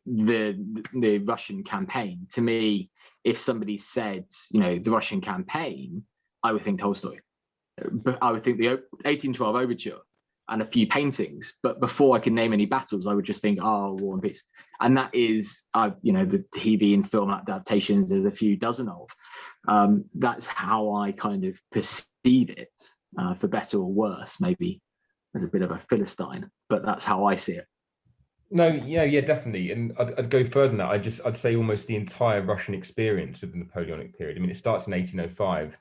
the Russian campaign? To me, if somebody said, the Russian campaign, I would think Tolstoy. But I would think the 1812 overture and a few paintings. But before I can name any battles, I would just think, War and Peace. And that is, the TV and film adaptations, there's a few dozen of. That's how I kind of perceive it, for better or worse, maybe as a bit of a Philistine, but that's how I see it. No, yeah, definitely. And I'd go further than that. I'd say almost the entire Russian experience of the Napoleonic period. I mean, it starts in 1805.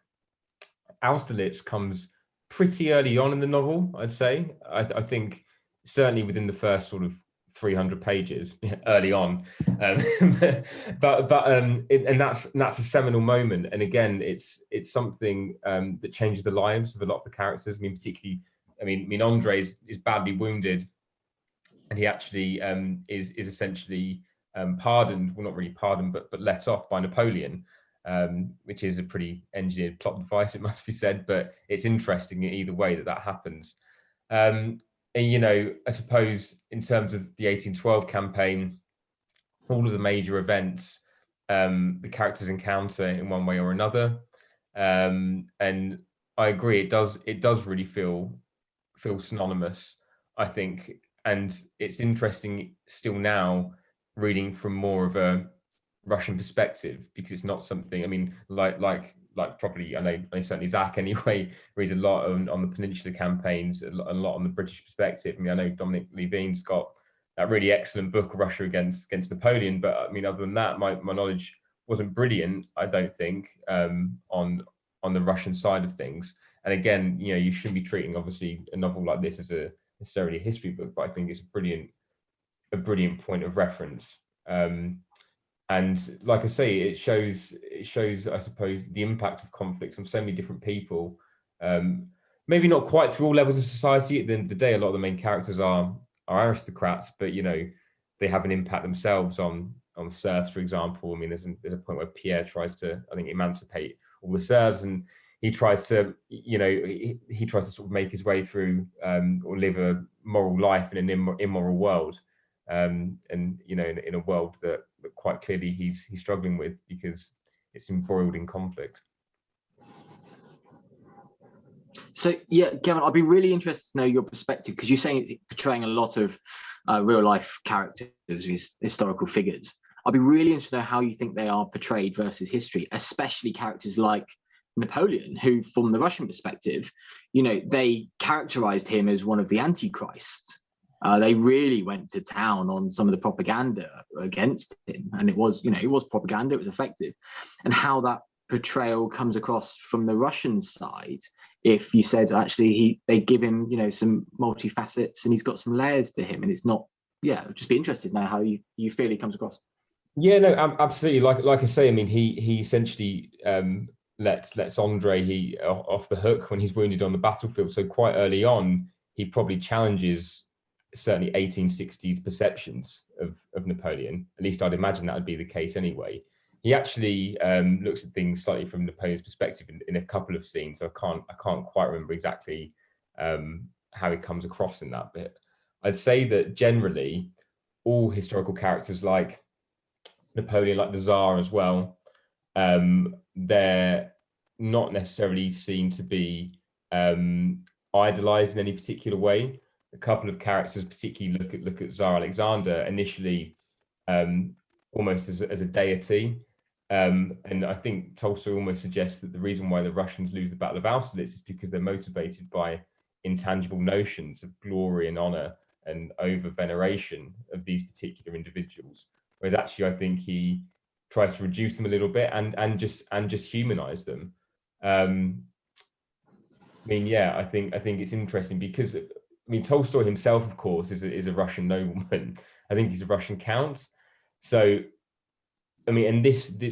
Austerlitz comes pretty early on in the novel, I'd say. I think certainly within the first sort of 300 pages, early on. And that's a seminal moment. And again, it's something that changes the lives of a lot of the characters. I mean, particularly I mean, Andre is badly wounded, and he actually is essentially pardoned. Well, not really pardoned, but let off by Napoleon, which is a pretty engineered plot device, it must be said. But it's interesting in either way that happens. And I suppose in terms of the 1812 campaign, all of the major events, the characters encounter in one way or another, and I agree, it does really feel synonymous, I think. And it's interesting still now reading from more of a Russian perspective, because it's not something, I mean, like probably, I know certainly Zach anyway reads a lot on the Peninsula campaigns, a lot on the British perspective. I mean, I know Dominic Levine's got that really excellent book, Russia against Napoleon, but I mean, other than that, my knowledge wasn't brilliant, I don't think, on the Russian side of things. And again, you shouldn't be treating obviously a novel like this as necessarily a history book, but I think it's a brilliant point of reference. And like I say, it shows, I suppose, the impact of conflicts on so many different people. Maybe not quite through all levels of society. At the end of the day, a lot of the main characters are aristocrats, but they have an impact themselves on serfs, for example. I mean, there's a point where Pierre tries to, I think, emancipate all the serfs, and he tries to, he tries to sort of make his way through or live a moral life in an immoral world, and in a world that quite clearly he's struggling with because it's embroiled in conflict. So yeah, Kevin, I'd be really interested to know your perspective, because you're saying it's portraying a lot of real life characters, historical figures. I'd be really interested to know how you think they are portrayed versus history, especially characters like Napoleon, who, from the Russian perspective, they characterized him as one of the antichrists. They really went to town on some of the propaganda against him, and it was propaganda, it was effective. And how that portrayal comes across from the Russian side, if you said actually they give him some multifacets and he's got some layers to him, and it's not, I'd just be interested now how you feel he comes across. Yeah, no, absolutely. Like I say, I mean, he essentially lets Andre off the hook when he's wounded on the battlefield. So quite early on, he probably challenges certainly 1860s perceptions of Napoleon. At least I'd imagine that would be the case anyway. He actually looks at things slightly from Napoleon's perspective in a couple of scenes. I can't quite remember exactly how he comes across in that bit. I'd say that generally all historical characters like Napoleon, like the Tsar as well, they're not necessarily seen to be idolized in any particular way. A couple of characters particularly look at Tsar Alexander initially almost as a deity. And I think Tolstoy almost suggests that the reason why the Russians lose the Battle of Austerlitz is because they're motivated by intangible notions of glory and honor and over-veneration of these particular individuals. Whereas actually, I think he tries to reduce them a little bit and just humanize them. I think it's interesting because Tolstoy himself, of course, is a Russian nobleman. I think he's a Russian count. So, and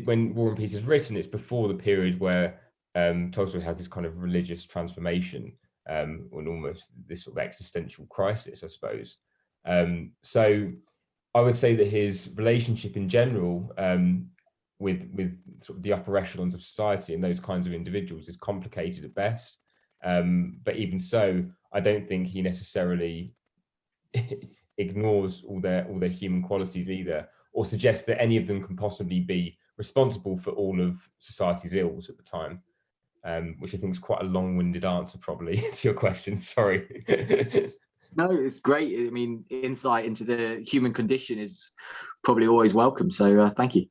when War and Peace is written, it's before the period where Tolstoy has this kind of religious transformation, and almost this sort of existential crisis, I suppose. So I would say that his relationship in general with sort of the upper echelons of society and those kinds of individuals is complicated at best. But even so, I don't think he necessarily ignores all their human qualities either, or suggests that any of them can possibly be responsible for all of society's ills at the time, which I think is quite a long-winded answer probably to your question. Sorry. No, it's great. I mean, insight into the human condition is probably always welcome. So thank you.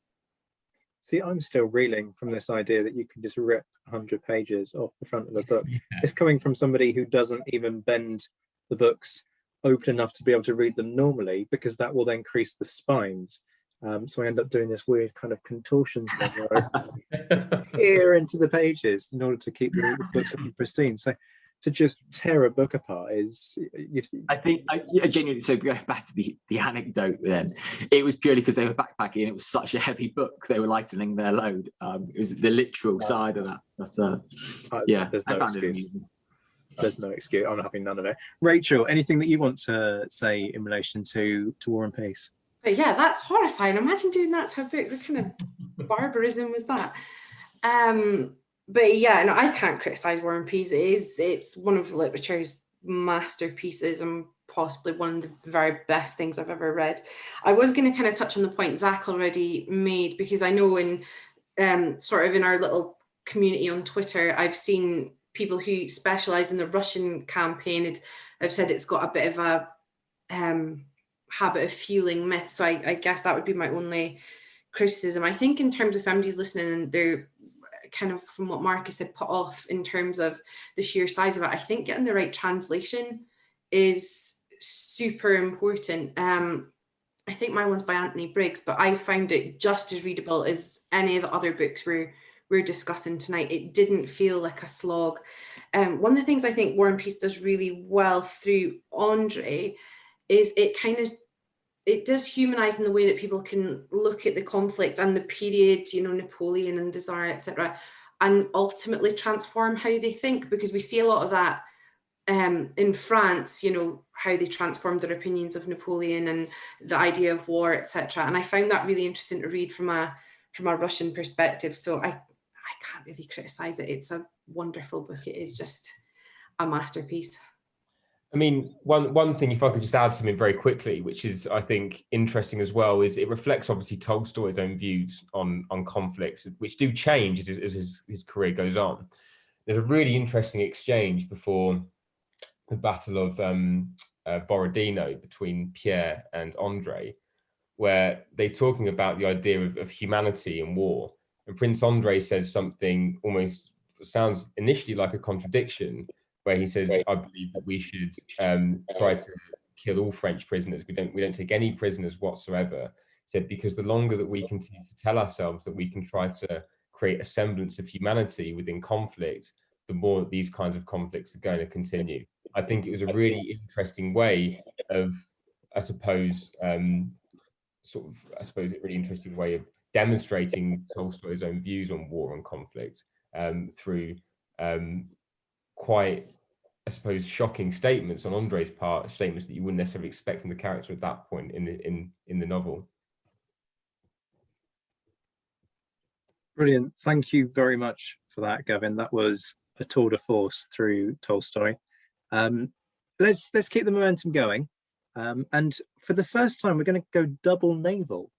See, I'm still reeling from this idea that you can just rip 100 pages off the front of a book. Yeah. It's coming from somebody who doesn't even bend the books open enough to be able to read them normally, because that will then crease the spines. So I end up doing this weird kind of contortion thing where I peer into the pages in order to keep the books looking pristine. So to just tear a book apart is... I think, genuinely, so going back to the anecdote then, it was purely because they were backpacking and it was such a heavy book, they were lightening their load. It was the literal side of that. But yeah, there's no excuse. there's no excuse. I'm having none of it. Rachel, anything that you want to say in relation to War and Peace? But yeah, that's horrifying. Imagine doing that to a book. What kind of barbarism was that? But yeah, no, I can't criticize War and Peace. It's one of literature's masterpieces and possibly one of the very best things I've ever read. I was going to kind of touch on the point Zach already made, because I know in sort of in our little community on Twitter, I've seen people who specialize in the Russian campaign have said it's got a bit of a habit of fueling myths. So I guess that would be my only criticism. I think in terms of if anybody's listening and they're kind of, from what Marcus said, put off in terms of the sheer size of it, I think getting the right translation is super important. I think my one's by Anthony Briggs, but I found it just as readable as any of the other books we're discussing tonight. It didn't feel like a slog. One of the things I think War and Peace does really well through Andre is it does humanize in the way that people can look at the conflict and the period, Napoleon and the Tsar, etc., and ultimately transform how they think, because we see a lot of that in France, how they transformed their opinions of Napoleon and the idea of war, etc. And I found that really interesting to read from a Russian perspective. So I can't really criticize it. It's a wonderful book. It is just a masterpiece. I mean, one thing, if I could just add something very quickly, which is, I think, interesting as well, is it reflects obviously Tolstoy's own views on conflicts, which do change as his career goes on. There's a really interesting exchange before the Battle of Borodino between Pierre and Andre, where they're talking about the idea of humanity and war. And Prince Andre says something almost sounds initially like a contradiction, where he says, I believe that we should try to kill all French prisoners. We don't take any prisoners whatsoever. He said, because the longer that we continue to tell ourselves that we can try to create a semblance of humanity within conflict, the more that these kinds of conflicts are going to continue. I think it was a really interesting way of, a really interesting way of demonstrating Tolstoy's own views on war and conflict through quite, shocking statements on Andre's part, statements that you wouldn't necessarily expect from the character at that point in the novel. Brilliant. Thank you very much for that, Gavin. That was a tour de force through Tolstoy. Let's keep the momentum going. And for the first time, we're going to go double naval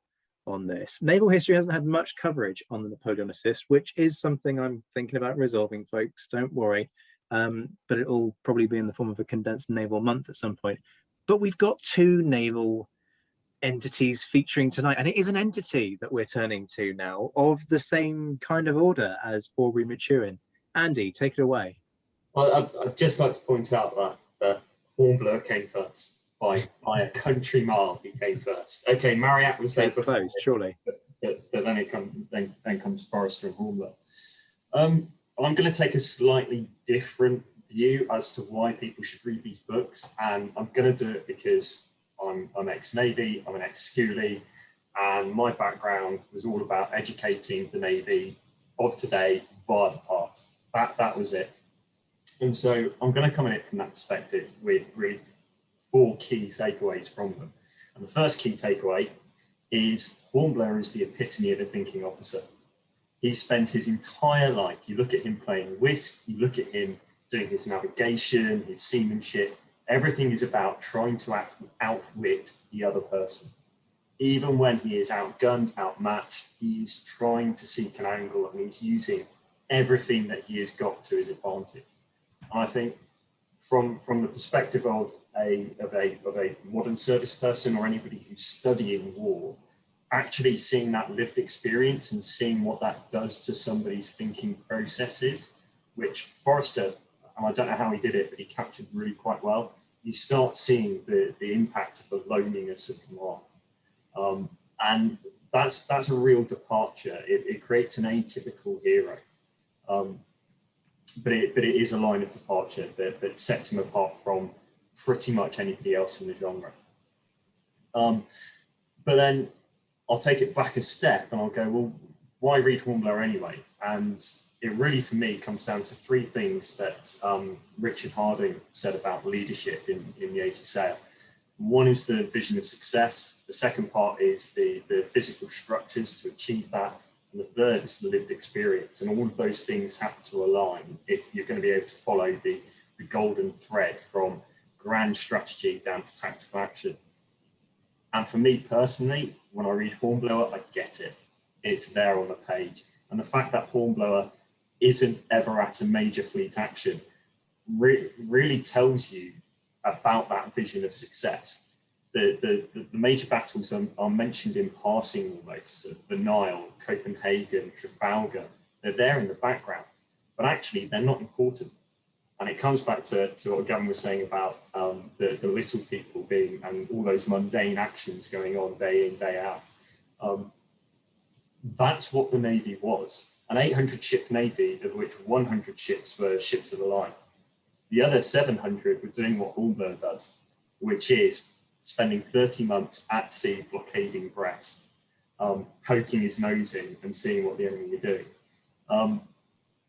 on this. Naval history hasn't had much coverage on the Napoleonicist, which is something I'm thinking about resolving, folks. Don't worry. But it'll probably be in the form of a condensed naval month at some point. But we've got two naval entities featuring tonight, and it is an entity that we're turning to now of the same kind of order as Aubrey Maturin. Andy, take it away. Well, I'd just like to point out that the Hornblower came first by a country mile. He came first. Okay, Marryat was there before, close, surely, but then comes Forrester and Hornblower. I'm going to take a slightly different view as to why people should read these books, and I'm going to do it because I'm ex-Navy, I'm an ex-schoolie, and my background was all about educating the Navy of today via the past. That was it. And so I'm going to come at it from that perspective with 4 key takeaways from them. And the first key takeaway is Hornblower is the epitome of a thinking officer. He spent his entire life, you look at him playing whist, you look at him doing his navigation, his seamanship, everything is about trying to outwit the other person. Even when he is outgunned, outmatched, he's trying to seek an angle and he's using everything that he has got to his advantage. And I think from the perspective of a modern service person or anybody who's studying war, actually seeing that lived experience and seeing what that does to somebody's thinking processes, which Forrester, and I don't know how he did it, but he captured really quite well. You start seeing the impact of the loneliness of command. And that's a real departure. It creates an atypical hero. But it is a line of departure that sets him apart from pretty much anybody else in the genre. But then I'll take it back a step and I'll go, well, why read Hornblower anyway? And it really, for me, comes down to three things that Richard Harding said about leadership in The Age of Sail. One is the vision of success. The second part is the physical structures to achieve that. And the third is the lived experience. And all of those things have to align if you're going to be able to follow the golden thread from grand strategy down to tactical action. And for me personally, when I read Hornblower, I get it. It's there on the page. And the fact that Hornblower isn't ever at a major fleet action really tells you about that vision of success. The major battles are mentioned in passing almost. The Nile, Copenhagen, Trafalgar, they're there in the background, but actually they're not important. And it comes back to what Gavin was saying about the little people being, and all those mundane actions going on day in, day out. That's what the Navy was. An 800 ship Navy, of which 100 ships were ships of the line. The other 700 were doing what Hornblower does, which is spending 30 months at sea blockading Brest, poking his nose in and seeing what the enemy are doing.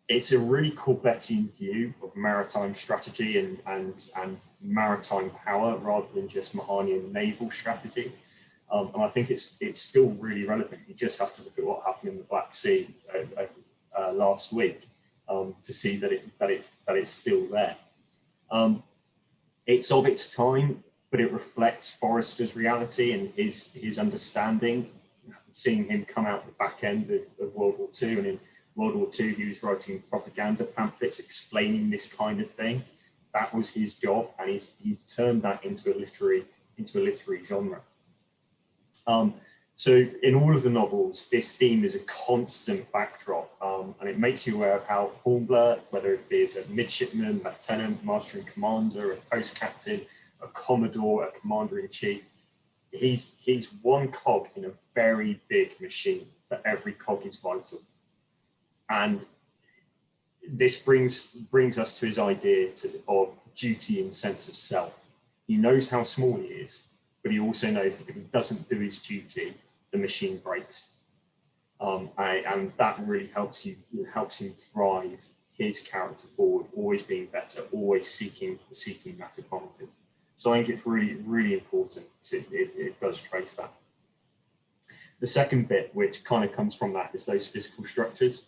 It's a really Courbetian view of maritime strategy and maritime power rather than just Mahanian naval strategy. And I think it's still really relevant. You just have to look at what happened in the Black Sea last week to see that it's still there. It's of its time, but it reflects Forrester's reality and his understanding. Seeing him come out the back end of World War II, and in World War II he was writing propaganda pamphlets explaining this kind of thing. That was his job, and he's turned that into a literary genre. So in all of the novels, this theme is a constant backdrop, and it makes you aware of how Hornblower, whether it be as a midshipman, lieutenant, master and commander, a post captain, a commodore, a commander-in-chief, he's one cog in a very big machine, that every cog is vital. And this brings us to his idea of duty and sense of self. He knows how small he is, but he also knows that if he doesn't do his duty, the machine breaks. And that really helps him drive his character forward, always being better, always seeking that advantage. So I think it's really, really important. It does trace that. The second bit, which kind of comes from that, is those physical structures.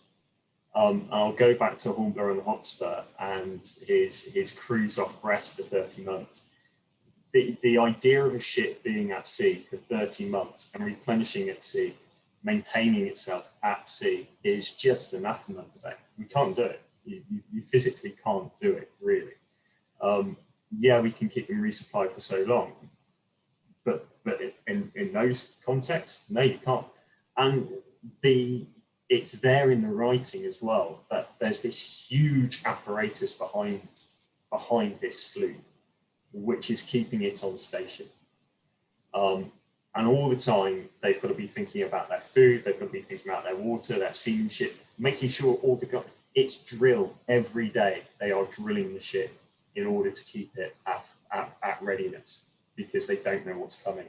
I'll go back to Hornblower and the Hotspur and his cruise off Brest for 30 months. The idea of a ship being at sea for 30 months and replenishing at sea, maintaining itself at sea, is just anathema today. We can't do it. You physically can't do it, really. Yeah, we can keep them resupplied for so long, but in those contexts, no, you can't. And it's there in the writing as well, that there's this huge apparatus behind this sloop, which is keeping it on station. And all the time, they've got to be thinking about their food, they've got to be thinking about their water, their seamanship, making sure it's drill every day. They are drilling the ship in order to keep it at readiness, because they don't know what's coming.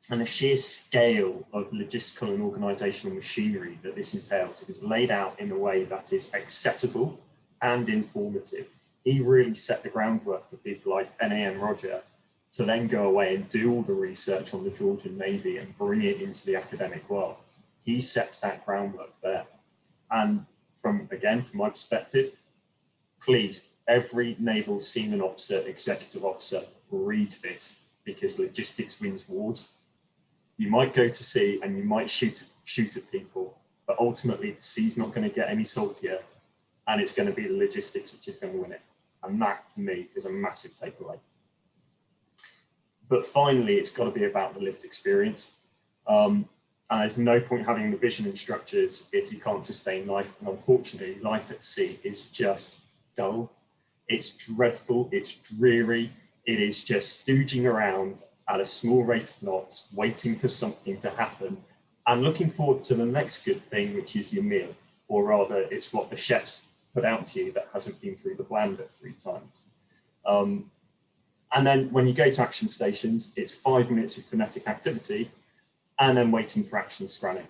And the sheer scale of logistical and organizational machinery that this entails is laid out in a way that is accessible and informative. He really set the groundwork for people like N.A.M. Roger to then go away and do all the research on the Georgian Navy and bring it into the academic world. He sets that groundwork there. And from my perspective, please, every naval seaman officer, executive officer, read this, because logistics wins wars. You might go to sea and you might shoot at people, but ultimately the sea's not going to get any saltier, and it's going to be the logistics which is going to win it. And that, for me, is a massive takeaway. But finally, it's got to be about the lived experience. And there's no point having the vision and structures if you can't sustain life. And unfortunately, life at sea is just dull. It's dreadful. It's dreary. It is just stooging around at a small rate of knots, waiting for something to happen and looking forward to the next good thing, which is your meal. Or rather, it's what the chefs put out to you that hasn't been through the blender 3 times. And then when you go to action stations, it's 5 minutes of frenetic activity and then waiting for action scranning,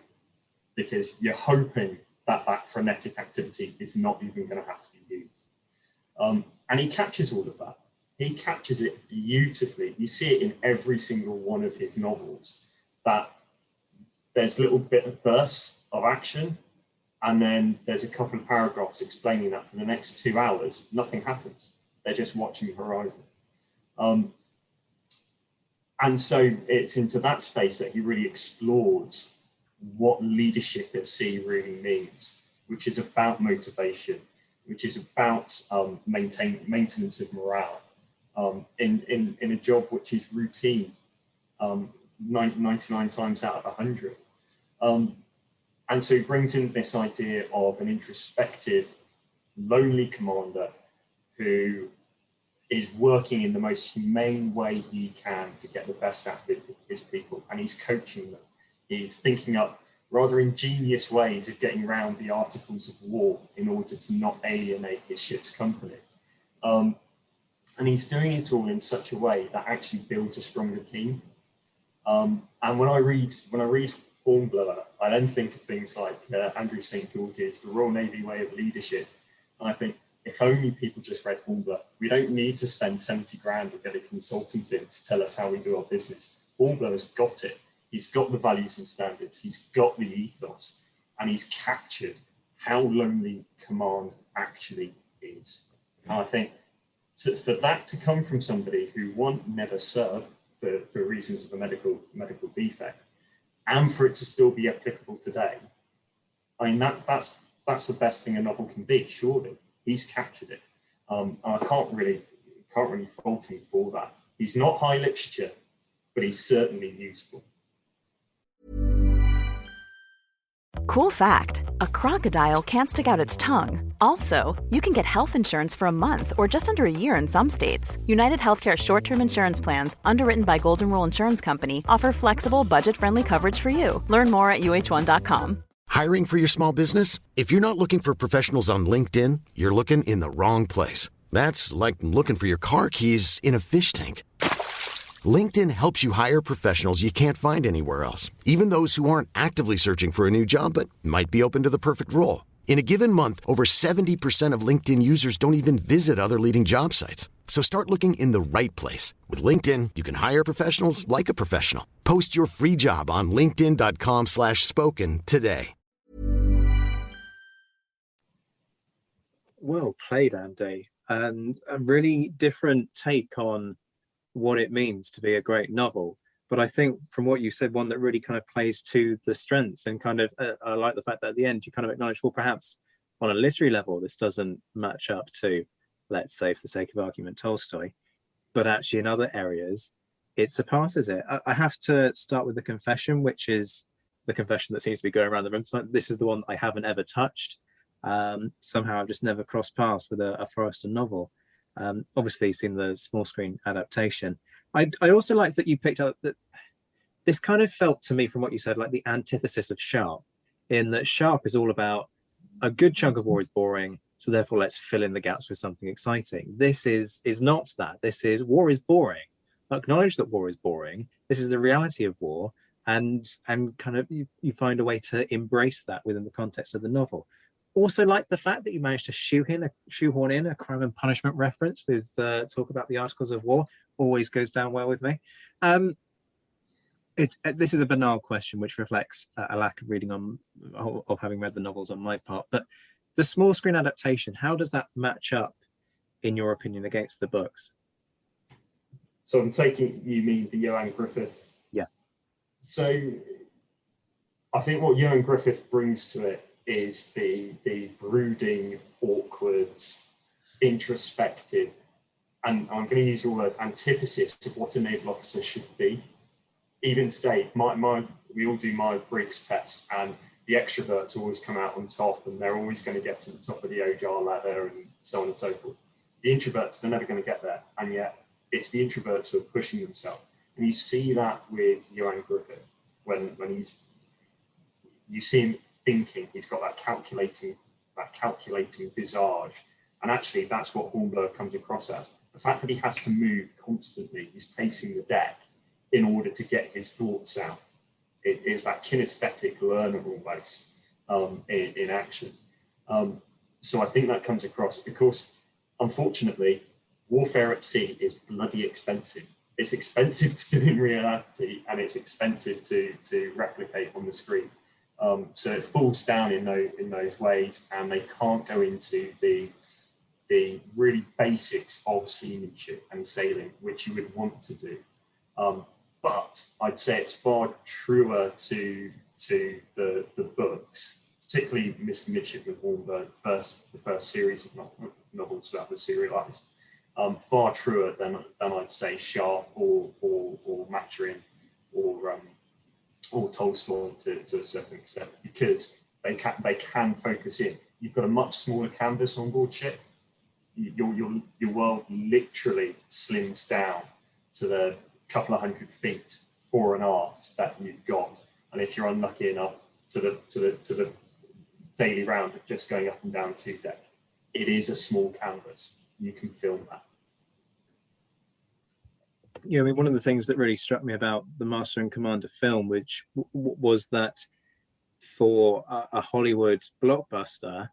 because you're hoping that frenetic activity is not even going to have to be used. And he captures all of that. He captures it beautifully. You see it in every single one of his novels, that there's little bit of bursts of action, and then there's a couple of paragraphs explaining that for the next 2 hours, nothing happens. They're just watching the horizon. And so it's into that space that he really explores what leadership at sea really means, which is about motivation, which is about maintenance of morale in a job which is routine 99 times out of 100. And so he brings in this idea of an introspective, lonely commander who is working in the most humane way he can to get the best out of his people, and he's coaching them. He's thinking up rather ingenious ways of getting around the articles of war in order to not alienate his ship's company. And he's doing it all in such a way that actually builds a stronger team. And when I read Hornblower, I then think of things like Andrew St. George's The Royal Navy Way of Leadership. And I think, if only people just read Hornblower. We don't need to spend 70 grand or get a consultant in to tell us how we do our business. Hornblower's got it. He's got the values and standards. He's got the ethos, and he's captured how lonely command actually is. And I think for that to come from somebody who, one, never served for reasons of a medical defect, and for it to still be applicable today, I mean, that's the best thing a novel can be, surely. He's captured it. And I can't really fault him for that. He's not high literature, but he's certainly useful. Cool fact, a crocodile can't stick out its tongue. Also, you can get health insurance for a month or just under a year in some states. United Healthcare short-term insurance plans, underwritten by Golden Rule Insurance Company, offer flexible, budget-friendly coverage for you. Learn more at uh1.com. Hiring for your small business? If you're not looking for professionals on LinkedIn, you're looking in the wrong place. That's like looking for your car keys in a fish tank. LinkedIn helps you hire professionals you can't find anywhere else, even those who aren't actively searching for a new job but might be open to the perfect role. In a given month, over 70% of LinkedIn users don't even visit other leading job sites. So start looking in the right place. With LinkedIn, you can hire professionals like a professional. Post your free job on linkedin.com/spoken today. Well played, Andy. And a really different take on what it means to be a great novel. But I think from what you said, one that really kind of plays to the strengths, and kind of, I like the fact that at the end you kind of acknowledge, well, perhaps on a literary level, this doesn't match up to, let's say, for the sake of argument, Tolstoy, but actually in other areas, it surpasses it. I have to start with the confession, which is the confession that seems to be going around the room tonight. This is the one I haven't ever touched. Somehow I've just never crossed paths with a Forrester novel. Obviously seen the small screen adaptation. I also liked that you picked up that this kind of felt to me, from what you said, like the antithesis of Sharp, in that Sharp is all about a good chunk of war is boring, so therefore let's fill in the gaps with something exciting. This is not that. This is war is boring. Acknowledge that war is boring. This is the reality of war, and kind of you find a way to embrace that within the context of the novel. Also, like the fact that you managed to shoehorn in a Crime and Punishment reference with talk about the Articles of War. Always goes down well with me. This is a banal question, which reflects a lack of reading of having read the novels on my part. But the small screen adaptation, how does that match up, in your opinion, against the books? So I'm taking, you mean the Ioan Gruffudd? Yeah. So I think what Ioan Gruffudd brings to it is the brooding, awkward, introspective, and I'm going to use the word antithesis of what a naval officer should be. Even today, we all do Myers-Briggs tests, and the extroverts always come out on top, and they're always going to get to the top of the OJAR ladder, and so on and so forth. The introverts, they're never going to get there, and yet it's the introverts who are pushing themselves. And you see that with Ioan Gruffudd when you see him thinking. He's got that calculating visage, and actually that's what Hornblower comes across as. The fact that he has to move constantly, he's pacing the deck in order to get his thoughts out. It is that kinesthetic learner almost. in action. So I think that comes across. Of course, unfortunately, warfare at sea is bloody expensive. It's expensive to do in reality, and it's expensive to replicate on the screen. So it falls down in those ways, and they can't go into the really basics of seamanship and sailing, which you would want to do. But I'd say it's far truer to the books, particularly Mr. Midshipman Hornblower, the first series of novels that was serialized. Far truer than I'd say Sharp or Maturin or Tolstoy to a certain extent, because they can focus in. You've got a much smaller canvas on board ship. Your world literally slims down to the couple of 100 feet fore and aft that you've got, and if you're unlucky enough to the daily round of just going up and down 2 deck, it is a small canvas. You can film that. Yeah, I mean, one of the things that really struck me about the Master and Commander film, which was that for a Hollywood blockbuster,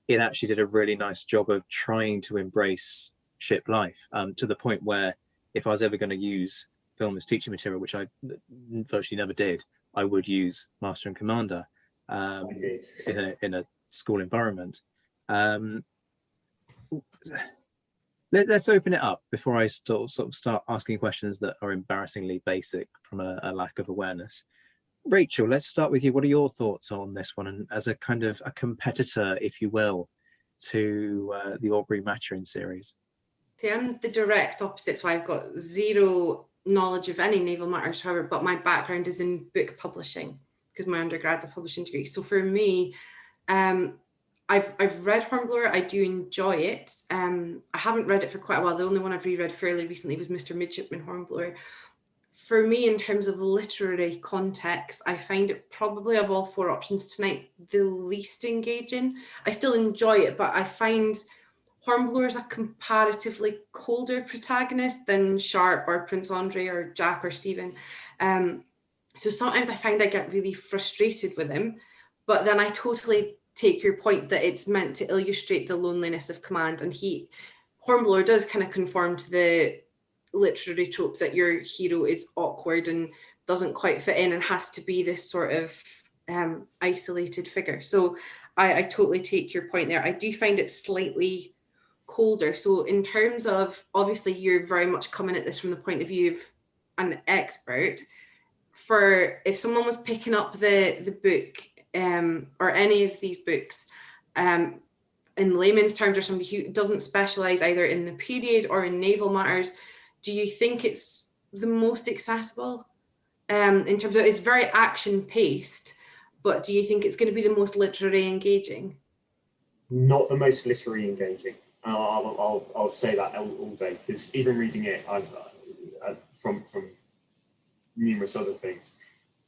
it actually did a really nice job of trying to embrace ship life, to the point where if I was ever going to use film as teaching material, which I virtually never did, I would use Master and Commander in a school environment. Let's open it up before I sort of start asking questions that are embarrassingly basic from a lack of awareness. Rachel, let's start with you. What are your thoughts on this one, and as a kind of a competitor, if you will, to the Aubrey Maturin series? See, I'm the direct opposite, so I've got zero knowledge of any naval matters, however, but my background is in book publishing because my undergrad's a publishing degree. So for me, I've read Hornblower. I do enjoy it. I haven't read it for quite a while. The only one I've reread fairly recently was Mr. Midshipman Hornblower. For me, in terms of literary context, I find it probably, of all 4 options tonight, the least engaging. I still enjoy it, but I find Hornblower is a comparatively colder protagonist than Sharp or Prince Andre or Jack or Stephen. So sometimes I find I get really frustrated with him, but then I totally take your point that it's meant to illustrate the loneliness of command, and Hornblower does kind of conform to the literary trope that your hero is awkward and doesn't quite fit in and has to be this sort of isolated figure. So I totally take your point there. I do find it slightly colder. So in terms of, obviously you're very much coming at this from the point of view of an expert. For if someone was picking up the book or any of these books in layman's terms, or somebody who doesn't specialize either in the period or in naval matters, do you think it's the most accessible in terms of, it's very action paced, but do you think it's going to be the most literary engaging? Not the most literary engaging. I'll say that all day, because even reading it, from numerous other things,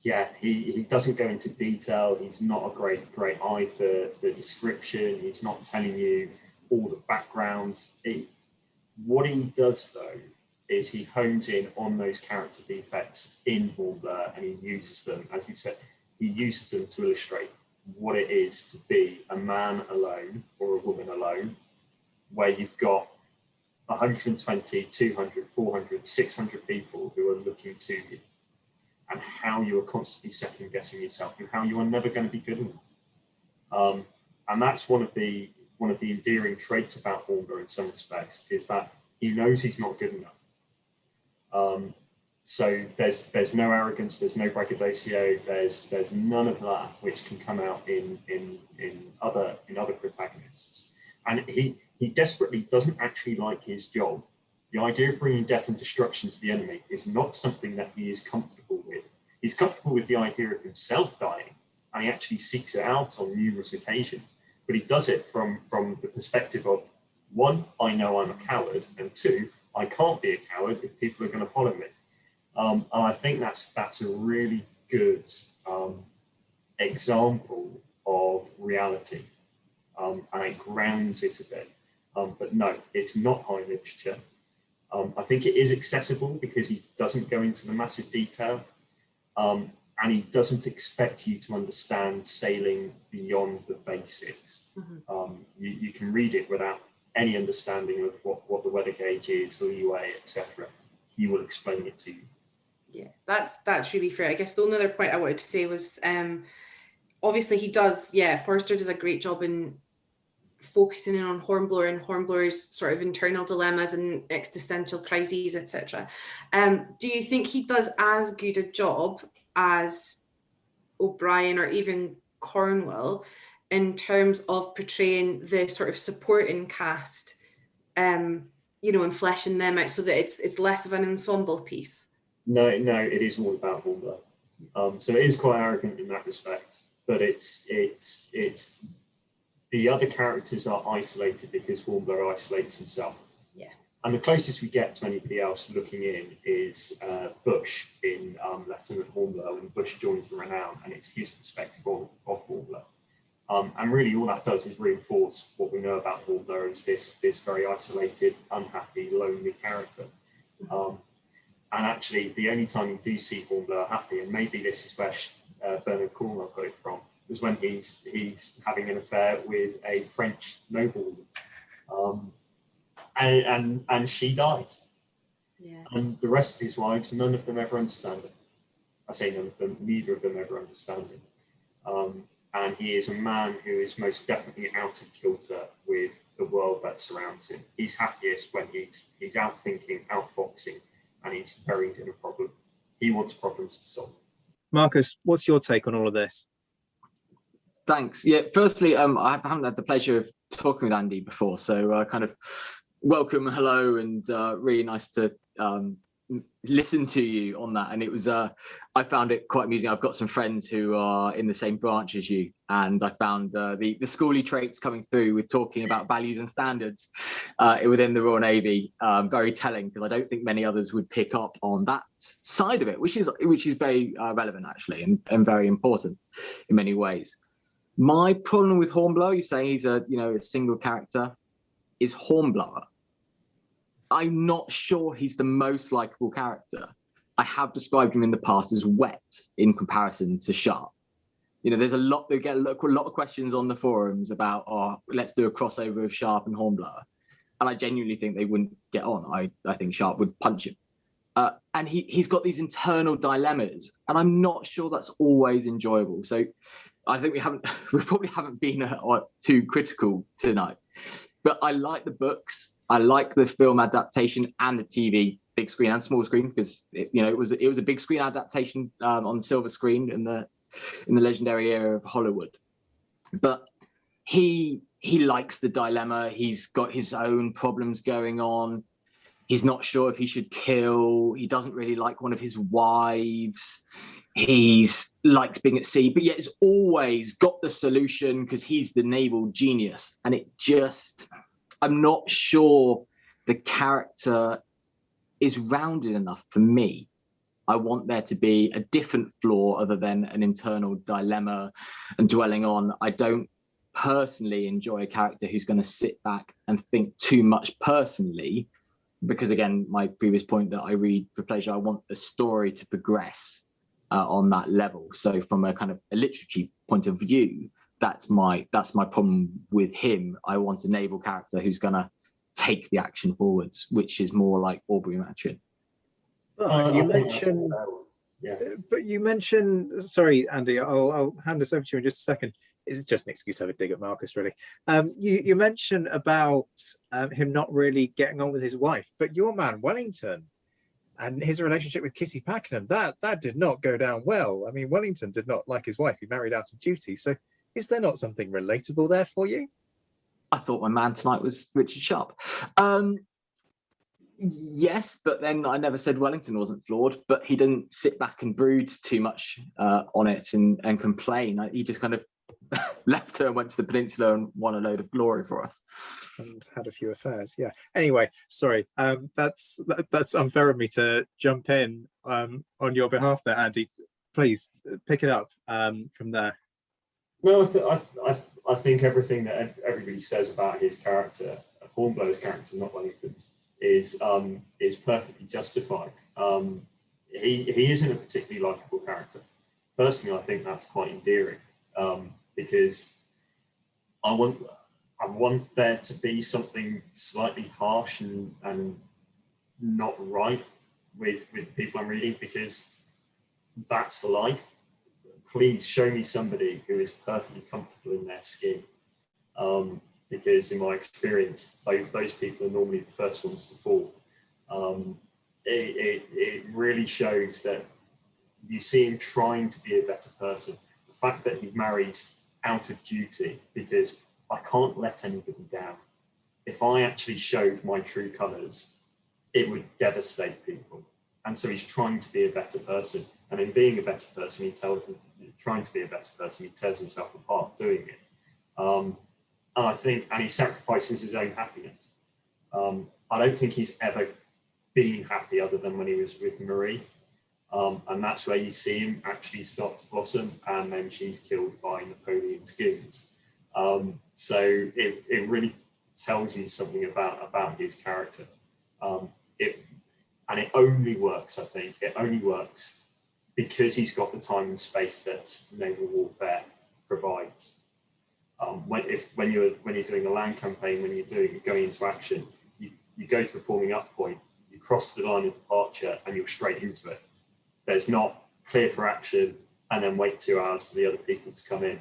yeah, he doesn't go into detail. He's not a great eye for description. He's not telling you all the background. What he does though is he hones in on those character defects in Hornblower, and he uses them, as you said, he uses them to illustrate what it is to be a man alone or a woman alone, where you've got 120, 200, 400, 600 people who are looking to you, and how you are constantly second guessing yourself and how you are never going to be good enough. And that's one of the endearing traits about Hornblower in some respects, is that he knows he's not good enough. So there's no arrogance, there's no braggadocio, there's none of that which can come out in other protagonists. And he desperately doesn't actually like his job. The idea of bringing death and destruction to the enemy is not something that he is comfortable with. He's comfortable with the idea of himself dying, and he actually seeks it out on numerous occasions. But he does it from the perspective of, 1, I know I'm a coward, and 2, I can't be a coward if people are going to follow me. And I think that's a really good example of reality, and it grounds it a bit. But no, it's not high literature. I think it is accessible because he doesn't go into the massive detail. and he doesn't expect you to understand sailing beyond the basics. You can read it without any understanding of what the weather gauge is, leeway, etc. He will explain it to you. Yeah, that's really fair. I guess the only other point I wanted to say was, obviously Forster does a great job in focusing in on Hornblower and Hornblower's sort of internal dilemmas and existential crises, etc. Do you think he does as good a job as O'Brien or even Cornwell in terms of portraying the sort of supporting cast, and fleshing them out so that it's less of an ensemble piece? No, it is all about Hornblower. So it is quite arrogant in that respect, but it's the other characters are isolated because Hornblower isolates himself. Yeah. And the closest we get to anybody else looking in is Bush in Lieutenant Hornblower, when Bush joins the Renown, and it's his perspective of Hornblower. And really all that does is reinforce what we know about Hornblower as this very isolated, unhappy, lonely character. And actually, the only time you do see Hornblower happy, and maybe this is where Bernard Cornwell got it from, is when he's having an affair with a French noblewoman, and she dies. Yeah. And the rest of his wives, none of them ever understand him. I say none of them, neither of them ever understand him. And he is a man who is most definitely out of kilter with the world that surrounds him. He's happiest when he's out thinking, out foxing, and he's buried in a problem. He wants problems to solve. Marcus, what's your take on all of this? Thanks. Yeah, firstly, I haven't had the pleasure of talking with Andy before, so kind of welcome, hello, and really nice to listen to you on that. And it was, I found it quite amusing. I've got some friends who are in the same branch as you, and I found the schooly traits coming through with talking about values and standards within the Royal Navy very telling, because I don't think many others would pick up on that side of it, which is very relevant actually, and very important in many ways. My problem with Hornblower, you're saying he's a single character, is Hornblower. I'm not sure he's the most likable character. I have described him in the past as wet in comparison to Sharp. There's they get a lot of questions on the forums about, let's do a crossover of Sharp and Hornblower. And I genuinely think they wouldn't get on. I think Sharp would punch him. And he's got these internal dilemmas, and I'm not sure that's always enjoyable. So I think we probably haven't been too critical tonight. But I like the books. I like the film adaptation and the TV, big screen and small screen, because it was a big screen adaptation on silver screen in the legendary era of Hollywood. But he likes the dilemma. He's got his own problems going on. He's not sure if he should kill. He doesn't really like one of his wives. He likes being at sea, but yet has always got the solution because he's the naval genius. And I'm not sure the character is rounded enough for me. I want there to be a different flaw other than an internal dilemma and dwelling on. I don't personally enjoy a character who's going to sit back and think too much personally, because again, my previous point that I read for pleasure, I want the story to progress on that level. So from a kind of a literature point of view, that's my problem with him. I want a naval character who's going to take the action forwards, which is more like Aubrey Maturin. You mentioned, sorry, Andy, I'll hand this over to you in just a second. It's just an excuse to have a dig at Marcus, really. You mentioned about him not really getting on with his wife, but your man Wellington and his relationship with Kitty Pakenham, that did not go down well. I mean, Wellington did not like his wife. He married out of duty. So is there not something relatable there for you? I thought my man tonight was Richard Sharp. Yes, but then I never said Wellington wasn't flawed, but he didn't sit back and brood too much on it and complain. He just kind of left her and went to the peninsula and won a load of glory for us. And had a few affairs, yeah. Anyway, sorry, that's unfair of me to jump in on your behalf there, Andy. Please pick it up from there. No, I think everything that everybody says about his character, Hornblower's character, not Wellington's, is perfectly justified. He isn't a particularly likable character. personally, I think that's quite endearing, because I want there to be something slightly harsh and not right with the people I'm reading, because that's the life. Please show me somebody who is perfectly comfortable in their skin, because in my experience, those people are normally the first ones to fall. It really shows that you see him trying to be a better person. The fact that he marries out of duty, because I can't let anybody down. If I actually showed my true colours, it would devastate people. And so he's trying to be a better person. And in being a better person, trying to be a better person, he tears himself apart doing it. And I think, and he sacrifices his own happiness. I don't think he's ever been happy other than when he was with Marie. And that's where you see him actually start to blossom, and then she's killed by Napoleon's goons. So it really tells you something about his character. And it only works, I think, it only works because he's got the time and space that naval warfare provides. When you're doing a land campaign, when you're going into action, you go to the forming up point, you cross the line of departure, and you're straight into it. There's not clear for action and then wait 2 hours for the other people to come in,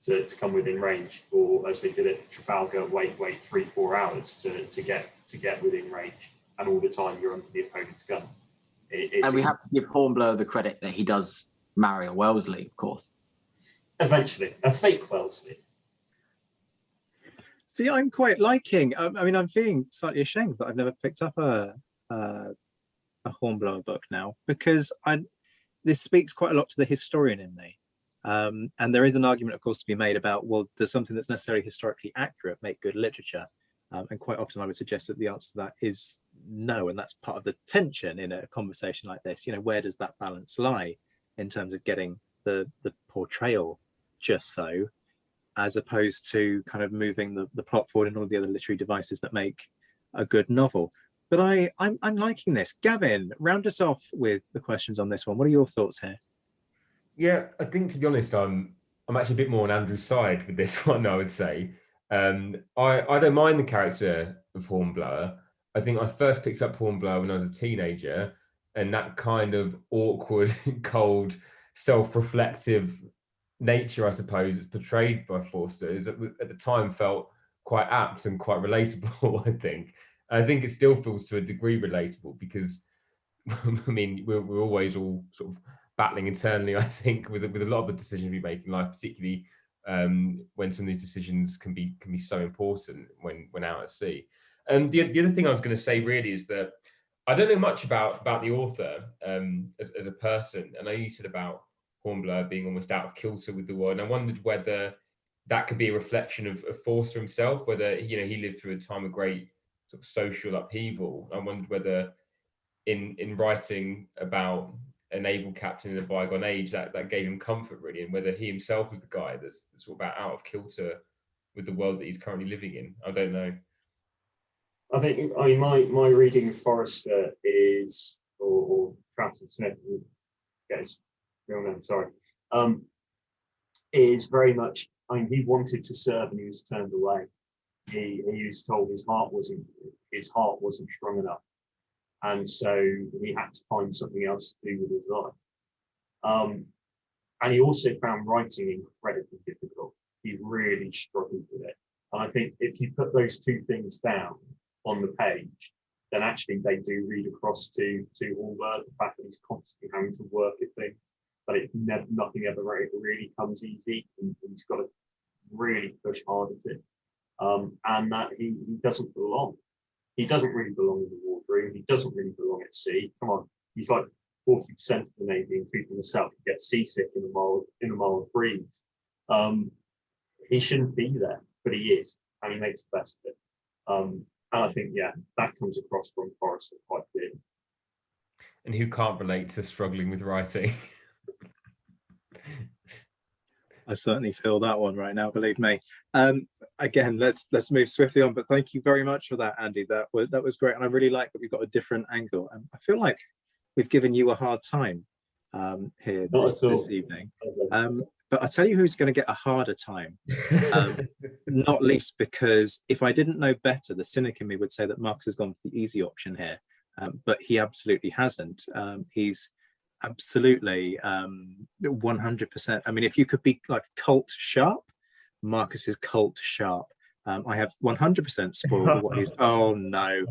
to come within range, or as they did at Trafalgar, wait 3-4 hours to get within range, and all the time you're under the opponent's gun. And we have to give Hornblower the credit that he does marry a Wellesley, of course. Eventually, a fake Wellesley. See, I'm quite liking. I'm feeling slightly ashamed that I've never picked up a Hornblower book now, because this speaks quite a lot to the historian in me. And there is an argument, of course, to be made about, well, does something that's necessarily historically accurate make good literature? And quite often I would suggest that the answer to that is no, and that's part of the tension in a conversation like this. Where does that balance lie in terms of getting the portrayal just so, as opposed to kind of moving the plot forward and all the other literary devices that make a good novel? But I'm liking this. Gavin, round us off with the questions on this one. What are your thoughts here? Yeah, I think, to be honest, I'm actually a bit more on Andrew's side with this one, I would say. I don't mind the character of Hornblower. I think I first picked up Hornblower when I was a teenager, and that kind of awkward, cold, self-reflective nature, I suppose, that's portrayed by Forster is at the time felt quite apt and quite relatable. I think it still feels to a degree relatable, because I mean we're always all sort of battling internally, I think, with a lot of the decisions we make in life, particularly when some of these decisions can be so important when out at sea. And the other thing I was going to say really is that I don't know much about the author as a person. And I know you said about Hornblower being almost out of kilter with the world, and I wondered whether that could be a reflection of Forster himself, whether he lived through a time of great sort of social upheaval. I wondered whether in writing about a naval captain in a bygone age that gave him comfort, really, and whether he himself was the guy that's sort of out of kilter with the world that he's currently living in. I don't know. I mean, my reading of Forrester is, or Travis Smith, yes, real name, sorry, is very much, he wanted to serve and he was turned away. He was told his heart wasn't strong enough, and so he had to find something else to do with his life. And he also found writing incredibly difficult. He really struggled with it. And I think if you put those two things down on the page, then actually they do read across to Hornblower, the fact that he's constantly having to work at things, but nothing ever really comes easy, and he's got to really push hard at it. And that he doesn't belong. He doesn't really belong in the wardroom. He doesn't really belong at sea. Come on, he's like 40% of the Navy, including himself, gets seasick in a mild breeze. He shouldn't be there, but he is, and he makes the best of it. And I think, that comes across from Forrester quite clearly. And who can't relate to struggling with writing? I certainly feel that one right now, believe me. Again, let's move swiftly on, but thank you very much for that, Andy. That was great, and I really like that we've got a different angle. And I feel like we've given you a hard time here Not this, at all. this evening. But I'll tell you who's going to get a harder time. Not least because if I didn't know better, the cynic in me would say that Marcus has gone for the easy option here, but he absolutely hasn't. He's absolutely 100%. I mean, if you could be like cult sharp, Marcus is cult sharp. I have 100% spoiled what he's. Oh no!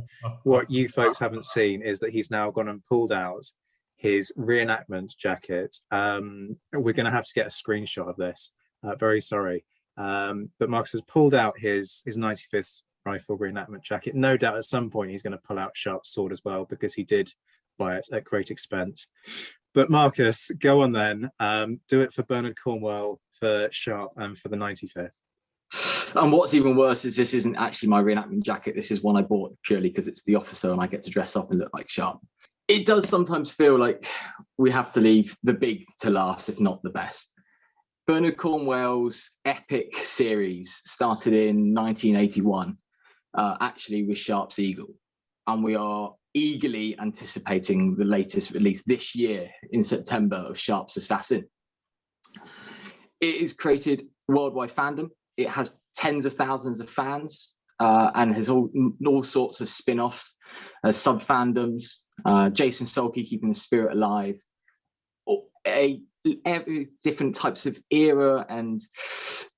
What you folks haven't seen is that he's now gone and pulled out his reenactment jacket. We're going to have to get a screenshot of this. Very sorry. But Marcus has pulled out his 95th rifle reenactment jacket. No doubt at some point he's going to pull out Sharp's sword as well, because he did buy it at great expense. But Marcus, go on then. Do it for Bernard Cornwell, for Sharp, and for the 95th. And what's even worse is this isn't actually my reenactment jacket. This is one I bought purely because it's the officer and I get to dress up and look like Sharp. It does sometimes feel like we have to leave the big to last, if not the best. Bernard Cornwell's epic series started in 1981, actually with Sharp's Eagle. And we are eagerly anticipating the latest release this year in September of Sharp's Assassin. It has created worldwide fandom. It has tens of thousands of fans and has all sorts of spin-offs, sub-fandoms, Jason Solke keeping the spirit alive, every different types of era and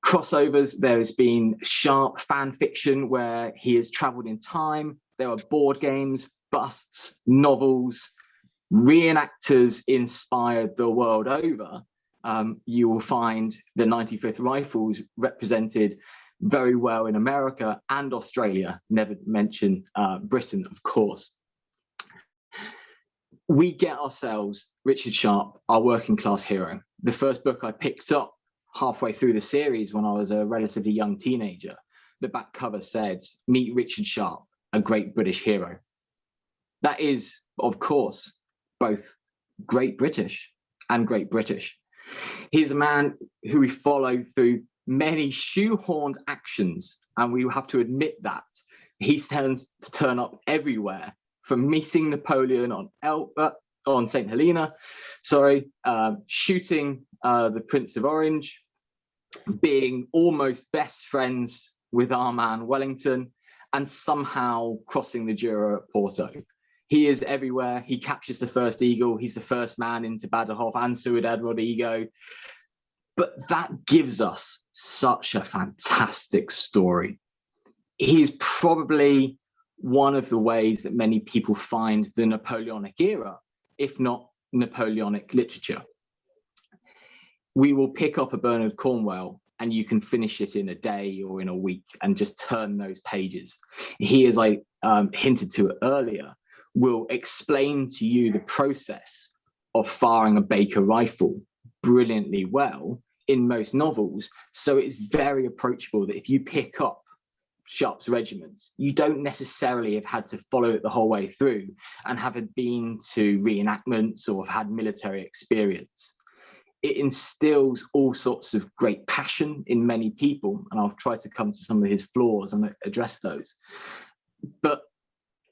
crossovers. There has been Sharp fan fiction where he has traveled in time. There are board games, busts, novels, reenactors inspired the world over. You will find the 95th Rifles represented very well in America and Australia, never mention Britain, of course. We get ourselves Richard Sharp, our working class hero. The first book I picked up halfway through the series when I was a relatively young teenager, the back cover said, "Meet Richard Sharp, a great British hero." That is, of course, both great British and great British. He's a man who we follow through many shoehorned actions, and we have to admit that. He tends to turn up everywhere, from meeting Napoleon on St. Helena, shooting the Prince of Orange, being almost best friends with our man Wellington, and somehow crossing the Jura at Porto. He is everywhere. He captures the first eagle. He's the first man into Badajoz and Ciudad Rodrigo. But that gives us such a fantastic story. He's probably one of the ways that many people find the Napoleonic era, if not Napoleonic literature. We will pick up a Bernard Cornwell and you can finish it in a day or in a week and just turn those pages. He, as I hinted to earlier, will explain to you the process of firing a Baker rifle brilliantly well in most novels. So it's very approachable that if you pick up Sharp's regiment, you don't necessarily have had to follow it the whole way through and have been to reenactments or have had military experience. It instills all sorts of great passion in many people, and I'll try to come to some of his flaws and address those. But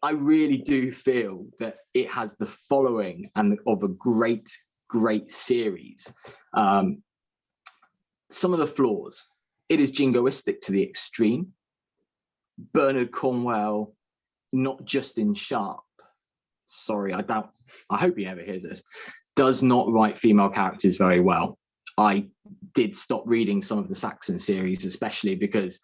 I really do feel that it has the following and of a great series. Some of the flaws: it is jingoistic to the extreme. Bernard Cornwell, not just in Sharp, I hope he never hears this, does not write female characters very well. I did stop reading some of the Saxon series, especially because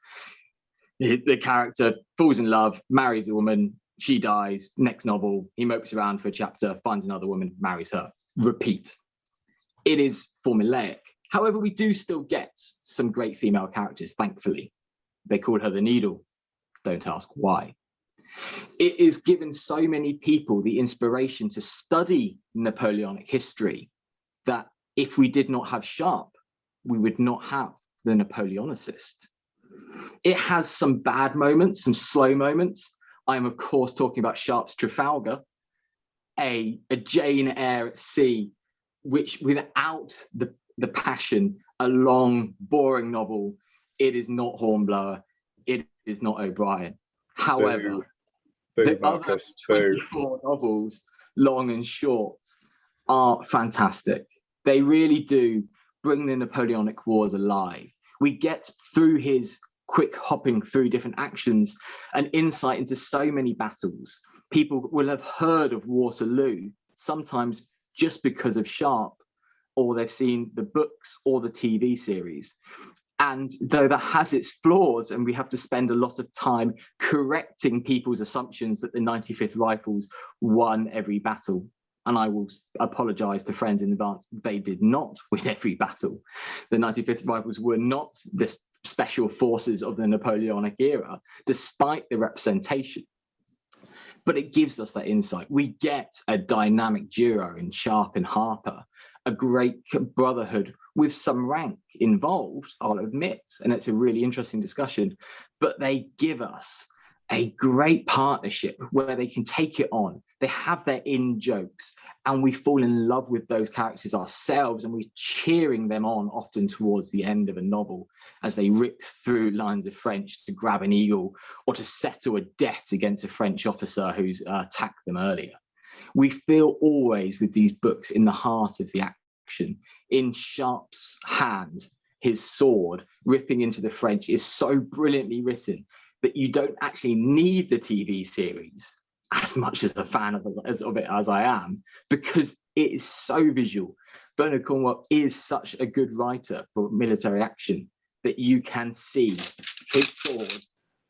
the character falls in love, marries a woman, she dies, next novel, he mopes around for a chapter, finds another woman, marries her, repeat. It is formulaic. However, we do still get some great female characters, thankfully. They called her the Needle. Don't ask why. It is given so many people the inspiration to study Napoleonic history that if we did not have Sharp, we would not have the Napoleonicist. It has some bad moments, some slow moments. I'm, of course, talking about Sharp's Trafalgar, a Jane Eyre at sea, which without the passion, a long, boring novel. It is not Hornblower. It is not O'Brien. However, the other 24 novels, long and short, are fantastic. They really do bring the Napoleonic Wars alive. We get through his quick hopping through different actions an insight into so many battles. People will have heard of Waterloo, sometimes just because of Sharp, or they've seen the books or the TV series. And though that has its flaws, and we have to spend a lot of time correcting people's assumptions that the 95th Rifles won every battle, and I will apologize to friends in advance, they did not win every battle. The 95th Rifles were not the special forces of the Napoleonic era, despite the representation. But it gives us that insight. We get a dynamic duo in Sharp and Harper, a great brotherhood with some rank involved, I'll admit, and it's a really interesting discussion, but they give us a great partnership where they can take it on. They have their in jokes, and we fall in love with those characters ourselves, and we're cheering them on often towards the end of a novel as they rip through lines of French to grab an eagle or to settle a debt against a French officer who's attacked them earlier. We feel always with these books in the heart of the action. In Sharp's hand, his sword ripping into the French is so brilliantly written that you don't actually need the TV series, as much as a fan of it as I am, because it is so visual. Bernard Cornwell is such a good writer for military action that you can see his sword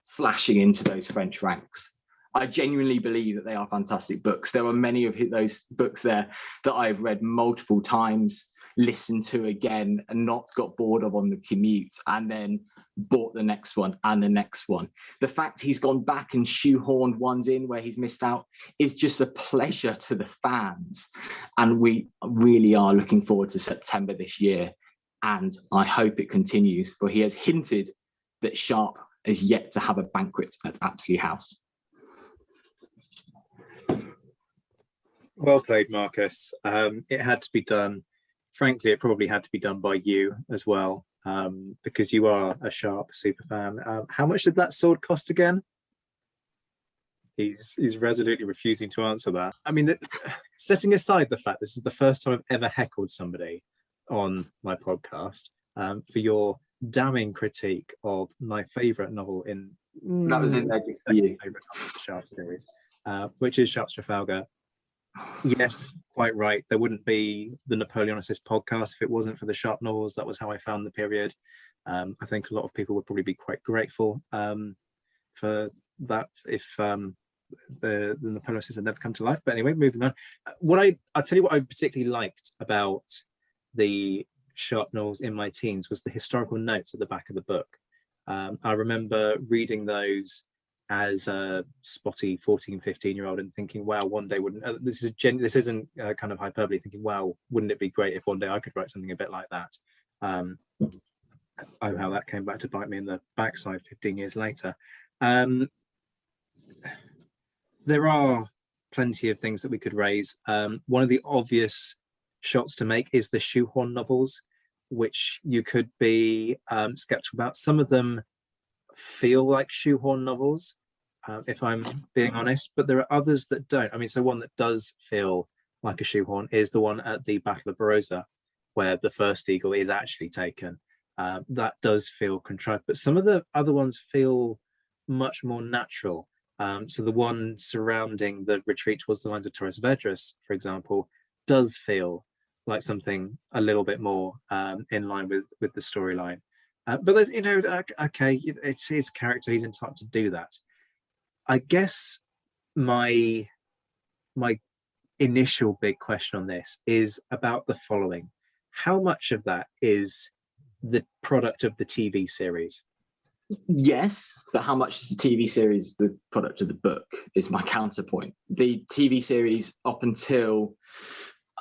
slashing into those French ranks. I genuinely believe that they are fantastic books. There are many of those books there that I've read multiple times, listened to again, and not got bored of on the commute, and then bought the next one and the next one. The fact he's gone back and shoehorned ones in where he's missed out is just a pleasure to the fans. And we really are looking forward to September this year. And I hope it continues, for he has hinted that Sharp is yet to have a banquet at Apsley House. Well played, Marcus. It had to be done. Frankly, it probably had to be done by you as well, because you are a Sharp super fan. How much did that sword cost again? He's resolutely refusing to answer that. I mean, setting aside the fact this is the first time I've ever heckled somebody on my podcast, for your damning critique of my favourite novel in that was in there just for you. Favourite novel in the Sharp series, which is Sharp's Trafalgar. Yes, quite right. There wouldn't be the Napoleonicist podcast if it wasn't for the Sharp novels. That was how I found the period. I think a lot of people would probably be quite grateful for that if the Napoleonicists had never come to life. But anyway, moving on. I'll tell you what I particularly liked about the Sharp novels in my teens was the historical notes at the back of the book. I remember reading those as a spotty 14, 15-year-old and thinking, wow, one day this isn't kind of hyperbole, thinking, wow, wouldn't it be great if one day I could write something a bit like that? Oh, how that came back to bite me in the backside 15 years later. There are plenty of things that we could raise. One of the obvious shots to make is the shoehorn novels, which you could be skeptical about. Some of them feel like shoehorn novels, if I'm being honest, but there are others that don't. I mean, so one that does feel like a shoehorn is the one at the Battle of Barossa, where the first eagle is actually taken. That does feel contrived, but some of the other ones feel much more natural. So the one surrounding the retreat towards the lines of Torres Vedras, for example, does feel like something a little bit more in line with the storyline. But there's, okay, it's his character, he's entitled to do that. I guess my initial big question on this is about the following. How much of that is the product of the TV series? Yes, but how much is the TV series the product of the book is my counterpoint. The TV series up until,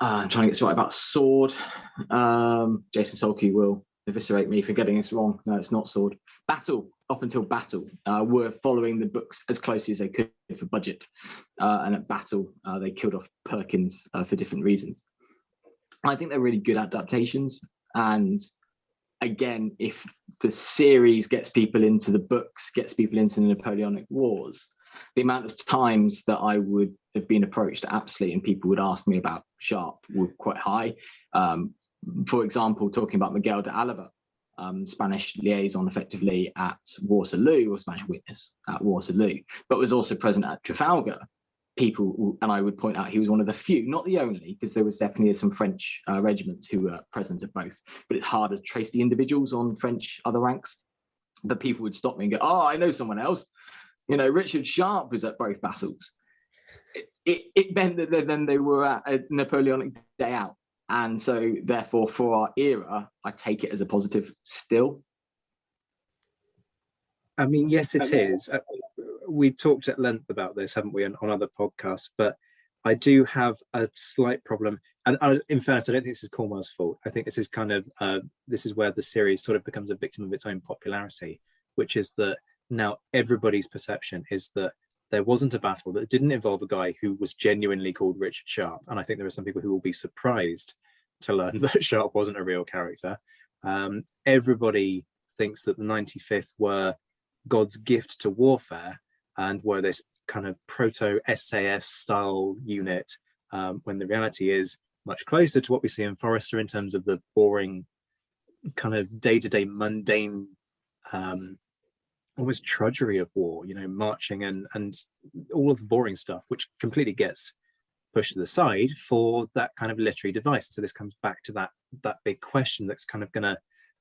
I'm trying to get this right, about Sword, Jason Solke will eviscerate me for getting this wrong. No, it's not Sword. Battle, up until Battle, were following the books as closely as they could for budget. And at Battle, they killed off Perkins for different reasons. I think they're really good adaptations. And again, if the series gets people into the books, gets people into the Napoleonic Wars, the amount of times that I would have been approached absolutely and people would ask me about Sharp were quite high. For example, talking about Miguel de Alava, Spanish liaison effectively at Waterloo, or Spanish witness at Waterloo, but was also present at Trafalgar. People, and I would point out he was one of the few, not the only, because there was definitely some French regiments who were present at both, but it's harder to trace the individuals on French other ranks. But people would stop me and go, oh, I know someone else. Richard Sharp was at both battles. It meant that then they were at a Napoleonic day out. And so therefore, for our era, I take it as a positive still. I mean, yes, it is. We've talked at length about this, haven't we, on other podcasts, but I do have a slight problem. And in fairness, I don't think this is Cornwell's fault. I think this is this is where the series sort of becomes a victim of its own popularity, which is that now everybody's perception is that there wasn't a battle that didn't involve a guy who was genuinely called Richard Sharp. And I think there are some people who will be surprised to learn that Sharp wasn't a real character. Everybody thinks that the 95th were God's gift to warfare and were this kind of proto-SAS style unit, when the reality is much closer to what we see in Forrester in terms of the boring kind of day-to-day mundane almost trudgery of war, marching and all of the boring stuff, which completely gets pushed to the side for that kind of literary device. So this comes back to that big question that's kind of going to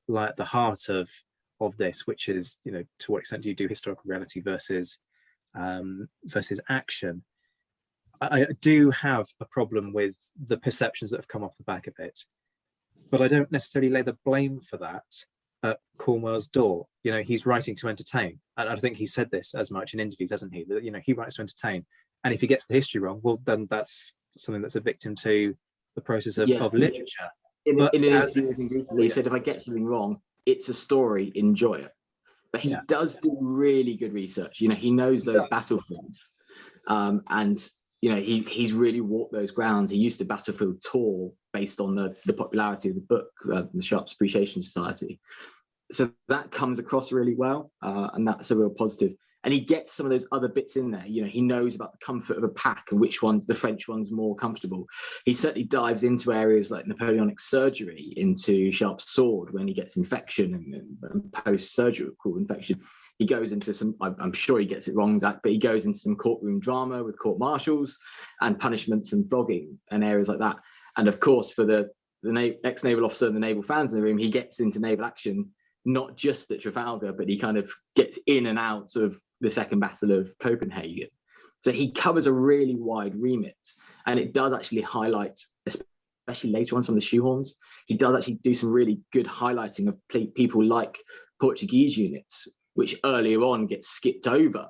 lie at the heart of this, which is, to what extent do you do historical reality versus action? I do have a problem with the perceptions that have come off the back of it, but I don't necessarily lay the blame for that at Cornwell's door. He's writing to entertain, and I think he said this as much in interviews, hasn't he? That he writes to entertain, and if he gets the history wrong, well, then that's something that's a victim to the process of literature. In an interview recently, he said, if I get something wrong, it's a story, enjoy it. But he does do really good research. He knows those battlefields, and he's really walked those grounds. He used to battlefield tour based on the popularity of the book, the Sharp's Appreciation Society. So that comes across really well, and that's a real positive. And he gets some of those other bits in there. He knows about the comfort of a pack and which one's the French one's more comfortable. He certainly dives into areas like Napoleonic surgery, into Sharp's sword when he gets infection and post-surgical infection. He goes into some, I'm sure he gets it wrong, Zach, but he goes into some courtroom drama with court martials and punishments and flogging and areas like that. And of course, for the ex-naval officer and the naval fans in the room, he gets into naval action, not just at Trafalgar, but he kind of gets in and out of the Second Battle of Copenhagen. So he covers a really wide remit, and it does actually highlight, especially later on, some of the shoehorns. He does actually do some really good highlighting of people like Portuguese units, which earlier on gets skipped over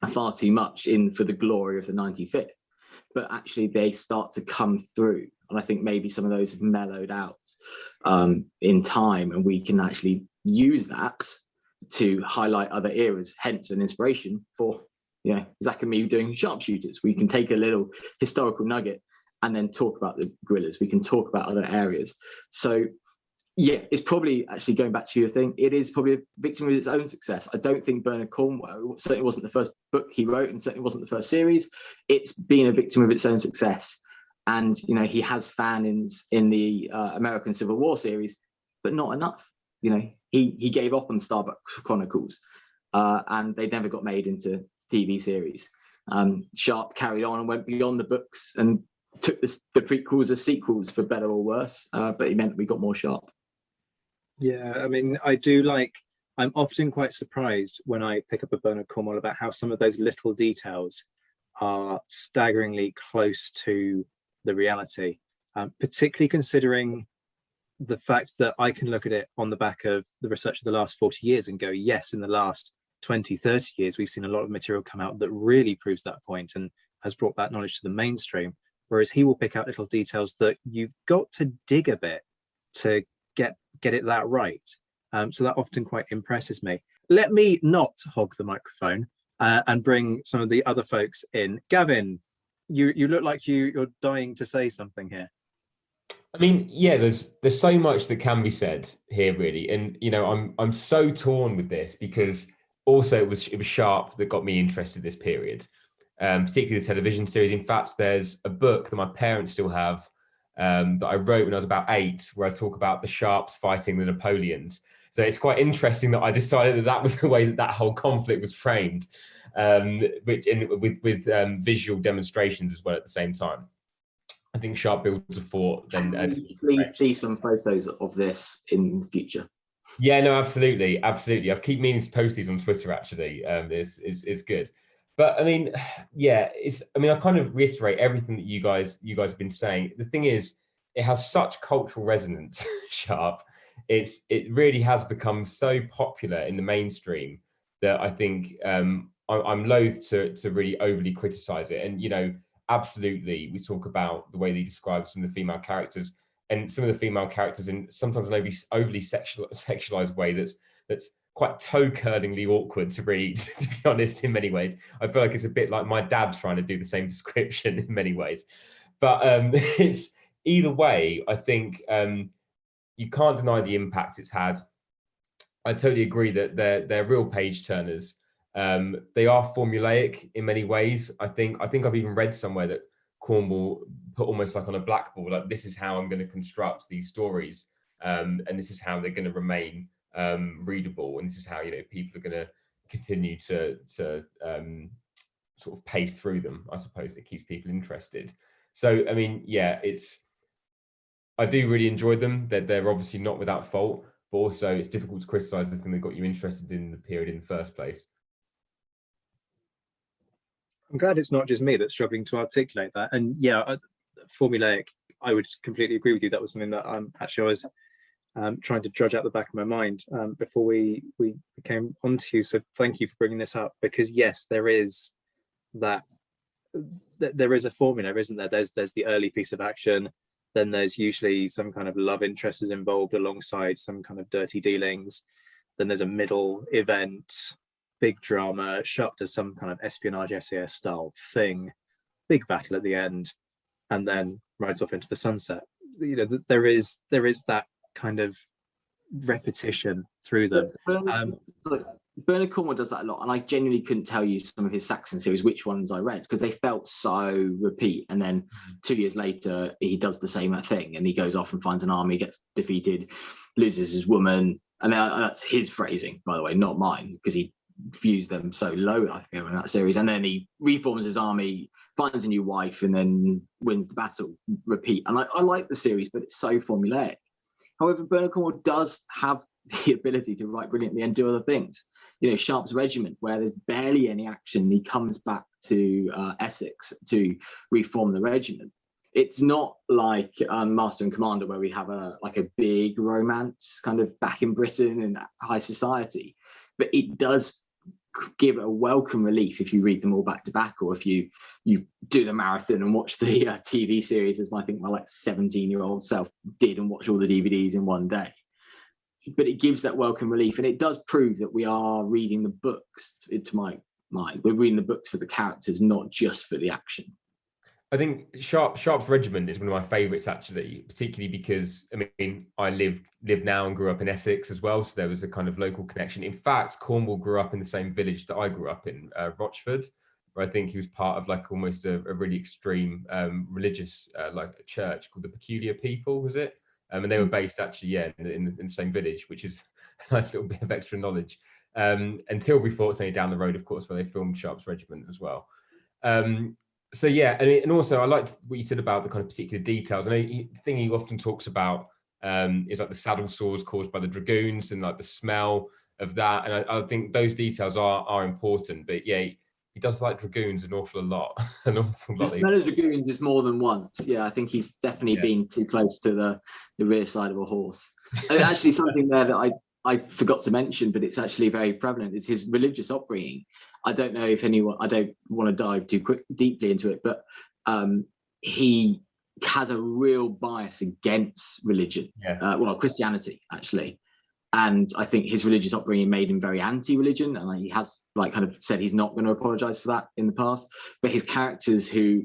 far too much for the glory of the 95th. But actually they start to come through. And I think maybe some of those have mellowed out in time, and we can actually use that to highlight other eras, hence an inspiration for Zach and me doing sharpshooters. We can take a little historical nugget and then talk about the guerrillas. We can talk about other areas. So it's probably, actually going back to your thing, it is probably a victim of its own success. I don't think Bernard Cornwell certainly wasn't the first book he wrote, and certainly wasn't the first series. It's been a victim of its own success. And he has fans in the American Civil War series, but not enough. He gave up on Starbuck Chronicles, and they never got made into TV series. Sharp carried on and went beyond the books and took the prequels as sequels, for better or worse, but it meant we got more Sharp. Yeah, I mean, I'm often quite surprised when I pick up a Bernard Cornwell about how some of those little details are staggeringly close to the reality, particularly considering the fact that I can look at it on the back of the research of the last 40 years and go, yes, in the last 20, 30 years, we've seen a lot of material come out that really proves that point and has brought that knowledge to the mainstream. Whereas he will pick out little details that you've got to dig a bit to get it that right. So that often quite impresses me. Let me not hog the microphone and bring some of the other folks in. Gavin, you look like you're dying to say something here. I mean, yeah, there's so much that can be said here, really, and I'm so torn with this, because also it was Sharp that got me interested this period, particularly the television series. In fact, there's a book that my parents still have that I wrote when I was about 8, where I talk about the Sharps fighting the Napoleons. So it's quite interesting that I decided that was the way that whole conflict was framed, with visual demonstrations as well at the same time. I think Sharp builds a fort. Then please see some photos of this in the future. Yeah, no, absolutely. I keep meaning to post these on Twitter. Actually, is good. But I mean, yeah, I kind of reiterate everything that you guys have been saying. The thing is, it has such cultural resonance. Sharp, it really has become so popular in the mainstream that I think I'm loath to really overly criticize it. And absolutely, we talk about the way they describe some of the female characters, and some of the female characters in sometimes an overly sexualized way that's quite toe-curlingly awkward to read, to be honest, in many ways. I feel like it's a bit like my dad trying to do the same description in many ways. But it's either way, I think you can't deny the impact it's had. I totally agree that they're real page turners. They are formulaic in many ways. I think I've even read somewhere that Cornwall put almost like on a blackboard, like, this is how I'm going to construct these stories, and this is how they're going to remain readable, and this is how people are going to continue to sort of pace through them. I suppose it keeps people interested. So I mean, yeah, I do really enjoy them. They're obviously not without fault, but also it's difficult to criticize the thing that got you interested in the period in the first place. I'm glad it's not just me that's struggling to articulate that. And yeah, formulaic, I would completely agree with you. That was something that I was trying to drudge out the back of my mind before we came onto you. So thank you for bringing this up, because yes, there is a formula, isn't there? There's the early piece of action, then there's usually some kind of love interest is involved alongside some kind of dirty dealings, then there's a middle event, big drama. Sharp does some kind of espionage SAS style thing, big battle at the end, and then rides off into the sunset. There is that kind of repetition through them. Bernard Cornwell does that a lot, and I genuinely couldn't tell you some of his Saxon series, which ones I read, because they felt so repeat. And then 2 years later, he does the same thing, and he goes off and finds an army, gets defeated, loses his woman, and that's his phrasing, by the way, not mine, because he views them so low, I feel, in that series. And then he reforms his army, finds a new wife, and then wins the battle. Repeat. And I like the series, but it's so formulaic. However, Bernard Cornwell does have the ability to write brilliantly and do other things. Sharp's Regiment, where there's barely any action, he comes back to Essex to reform the regiment. It's not like Master and Commander, where we have a big romance kind of back in Britain and high society, but it does give a welcome relief if you read them all back to back, or if you do the marathon and watch the TV series, as I think my 17-year-old self did, and watch all the DVDs in one day. But it gives that welcome relief, and it does prove that we are reading the books, to my mind. We're reading the books for the characters, not just for the action. I think Sharp's Regiment is one of my favourites, actually, particularly because, I live now and grew up in Essex as well, so there was a kind of local connection. In fact, Cornwall grew up in the same village that I grew up in, Rochford, where I think he was part of almost a really extreme religious a church called the Peculiar People, was it? And they were based actually, in the same village, which is a nice little bit of extra knowledge. Until we thought only down the road, of course, where they filmed Sharp's Regiment as well. So yeah, and also I liked what you said about the kind of particular details. I know the thing he often talks about is the saddle sores caused by the dragoons, and the smell of that. And I think those details are important. But yeah, he does like dragoons an awful lot. The smell of dragoons is more than once. Yeah, I think he's definitely been too close to the rear side of a horse. And actually, something there that I forgot to mention, but it's actually very prevalent, is his religious upbringing. I don't know if anyone, I don't want to dive too deeply into it, but he has a real bias against religion. Christianity, actually. And I think his religious upbringing made him very anti-religion, and he has kind of said he's not going to apologize for that in the past. But his characters, who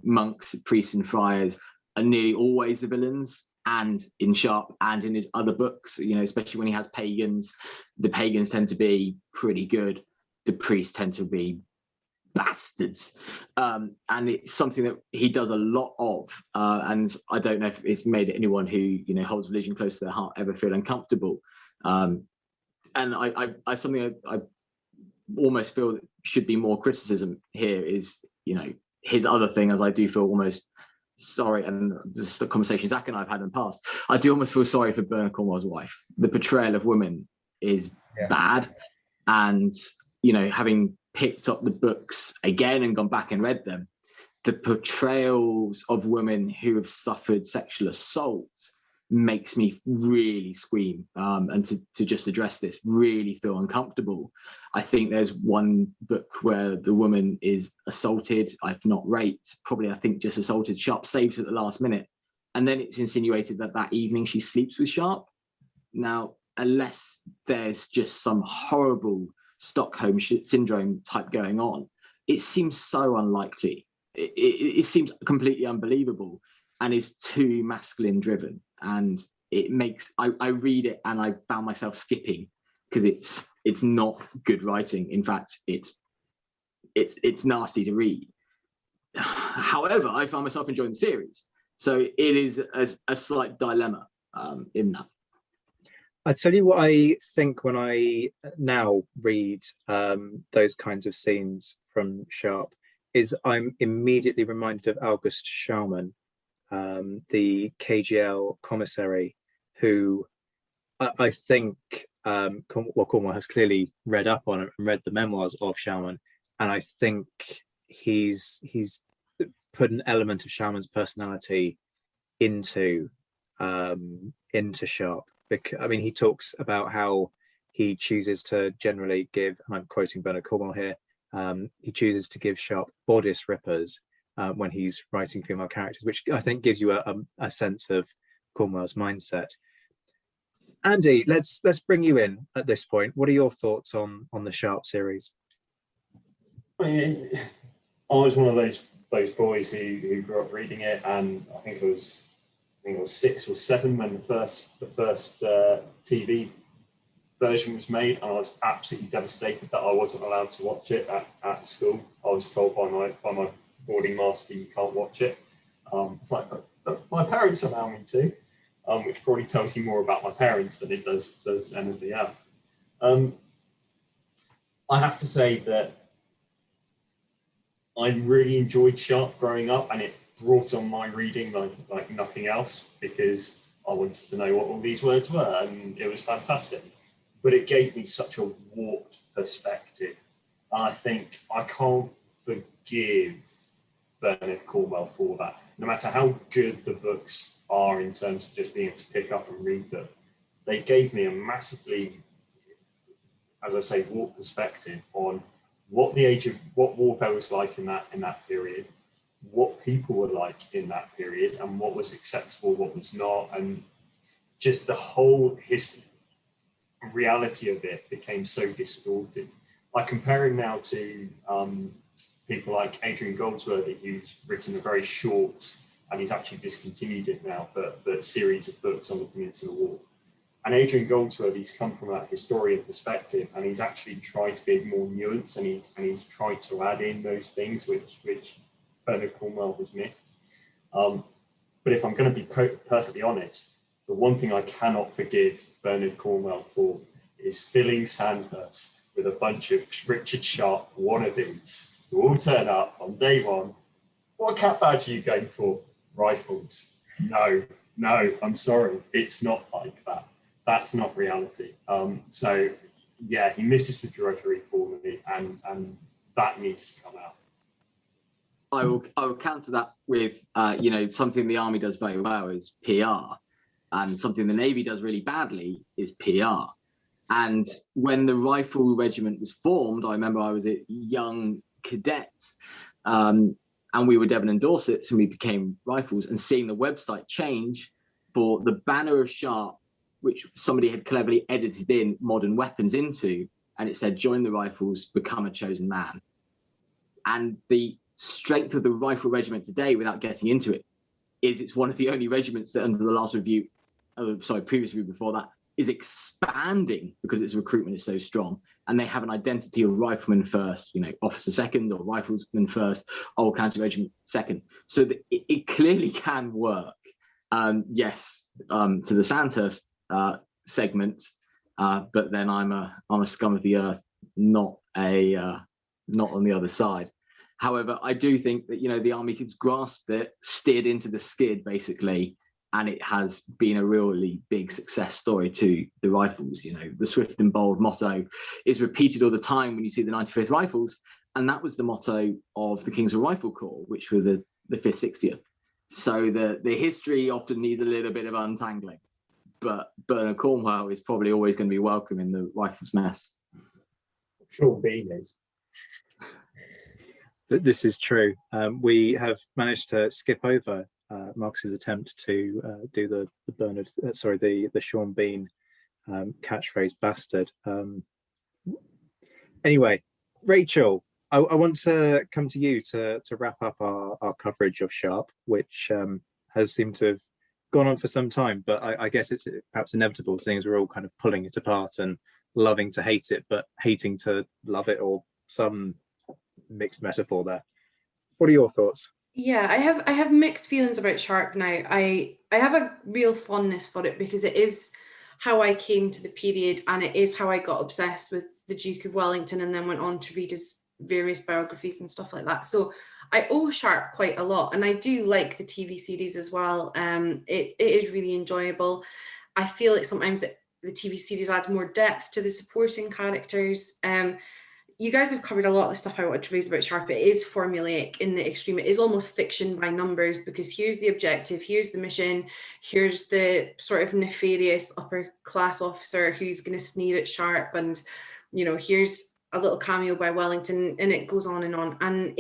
monks, priests, and friars, are nearly always the villains. and in Sharp and in his other books, especially when he has pagans. The pagans tend to be pretty good. The priests tend to be bastards. And it's something that he does a lot of. And I don't know if it's made anyone who, holds religion close to their heart ever feel uncomfortable. And I something I almost feel should be more criticism here is, his other thing, as I do feel almost sorry, and this is the conversation Zach and I have had in the past, I do almost feel sorry for Bernard Cornwell's wife. The portrayal of women is bad. And, having picked up the books again and gone back and read them, the portrayals of women who have suffered sexual assault makes me really squeam, and to just address this, really feel uncomfortable. I think there's one book where the woman is assaulted, if not raped, probably I think just assaulted. Sharp saves at the last minute, and then it's insinuated that evening she sleeps with Sharp. Now, unless there's just some horrible Stockholm syndrome type going on, it seems so unlikely. It seems completely unbelievable and is too masculine driven. And it makes, I read it and I found myself skipping because it's not good writing. In fact, it's nasty to read. However, I found myself enjoying the series. So it is a slight dilemma in that. I tell you what I think when I now read those kinds of scenes from Sharp is I'm immediately reminded of August Schaumann, the KGL commissary, who I think Cornwell has clearly read up on and read the memoirs of Schaumann, and I think he's put an element of Schaumann's personality into Sharp. I mean, he talks about how he chooses to generally give, and I'm quoting Bernard Cornwell here, he chooses to give Sharp bodice rippers when he's writing female characters, which I think gives you a sense of Cornwell's mindset. Andy, let's bring you in at this point. What are your thoughts on the Sharp series? I was one of those boys who grew up reading it, and I think it was 6 or 7 when the first TV version was made, and I was absolutely devastated that I wasn't allowed to watch it at school. I was told by my boarding master, you can't watch it. But my parents allow me to, which probably tells you more about my parents than it does anything else. I have to say that I really enjoyed Sharp growing up, and it brought on my reading like nothing else, because I wanted to know what all these words were, and it was fantastic. But it gave me such a warped perspective. I think I can't forgive Bernard Cornwell for that. No matter how good the books are in terms of just being able to pick up and read them, they gave me a massively, as I say, warped perspective on what warfare was like in that period, what people were like in that period, and what was acceptable, what was not, and just the whole reality of it became so distorted. Like comparing now to people like Adrian Goldsworthy, who's written a very short, and he's actually discontinued it now, but series of books on the Peninsula War. And Adrian Goldsworthy's come from that historian perspective, and he's actually tried to be more nuanced, and he's tried to add in those things which Bernard Cornwell has missed. But if I'm going to be perfectly honest, the one thing I cannot forgive Bernard Cornwell for is filling Sandhurst with a bunch of Richard Sharp wannabes who all turn up on day one. What cat badge are you going for? Rifles. No, I'm sorry. It's not like that. That's not reality. So yeah, he misses the drudgery for me, and that needs to come out. I will counter that with something the Army does very well is PR, and something the Navy does really badly is PR. And when the Rifle Regiment was formed, I remember I was a young cadet, and we were Devon and Dorsets, and we became Rifles, and seeing the website change for the banner of Sharp, which somebody had cleverly edited in modern weapons into, and it said, join the Rifles, become a chosen man. And the strength of the Rifle Regiment today, without getting into it, is it's one of the only regiments that under the last review, previous review before that, is expanding because its recruitment is so strong. And they have an identity of rifleman first, officer second, or rifleman first, old county regiment second. So it clearly can work. Yes, to the Sandhurst segment, but then I'm a scum of the earth, not on the other side. However, I do think that the Army kids grasped it, steered into the skid basically, and it has been a really big success story to the Rifles. The swift and bold motto is repeated all the time when you see the 95th Rifles, and that was the motto of the Kingswood Rifle Corps, which were the 5th, 60th. So the history often needs a little bit of untangling, but Bernard Cornwell is probably always going to be welcome in the Rifles mess. Sure, Bean is. This is true. We have managed to skip over Marcus's attempt to do the Sean Bean catchphrase bastard. Anyway, Rachel, I want to come to you to wrap up our coverage of Sharpe, which has seemed to have gone on for some time, but I guess it's perhaps inevitable, seeing as we're all kind of pulling it apart and loving to hate it, but hating to love it, or some mixed metaphor there. What are your thoughts? Yeah, I have mixed feelings about Sharpe now. I have a real fondness for it because it is how I came to the period, and it is how I got obsessed with the Duke of Wellington and then went on to read his various biographies and stuff like that. So I owe Sharpe quite a lot, and I do like the TV series as well. It is really enjoyable. I feel like sometimes the TV series adds more depth to the supporting characters. You guys have covered a lot of the stuff I wanted to raise about Sharpe. It is formulaic in the extreme. It is almost fiction by numbers, because here's the objective, here's the mission, here's the sort of nefarious upper class officer who's going to sneer at Sharpe, and here's a little cameo by Wellington, and it goes on and on. And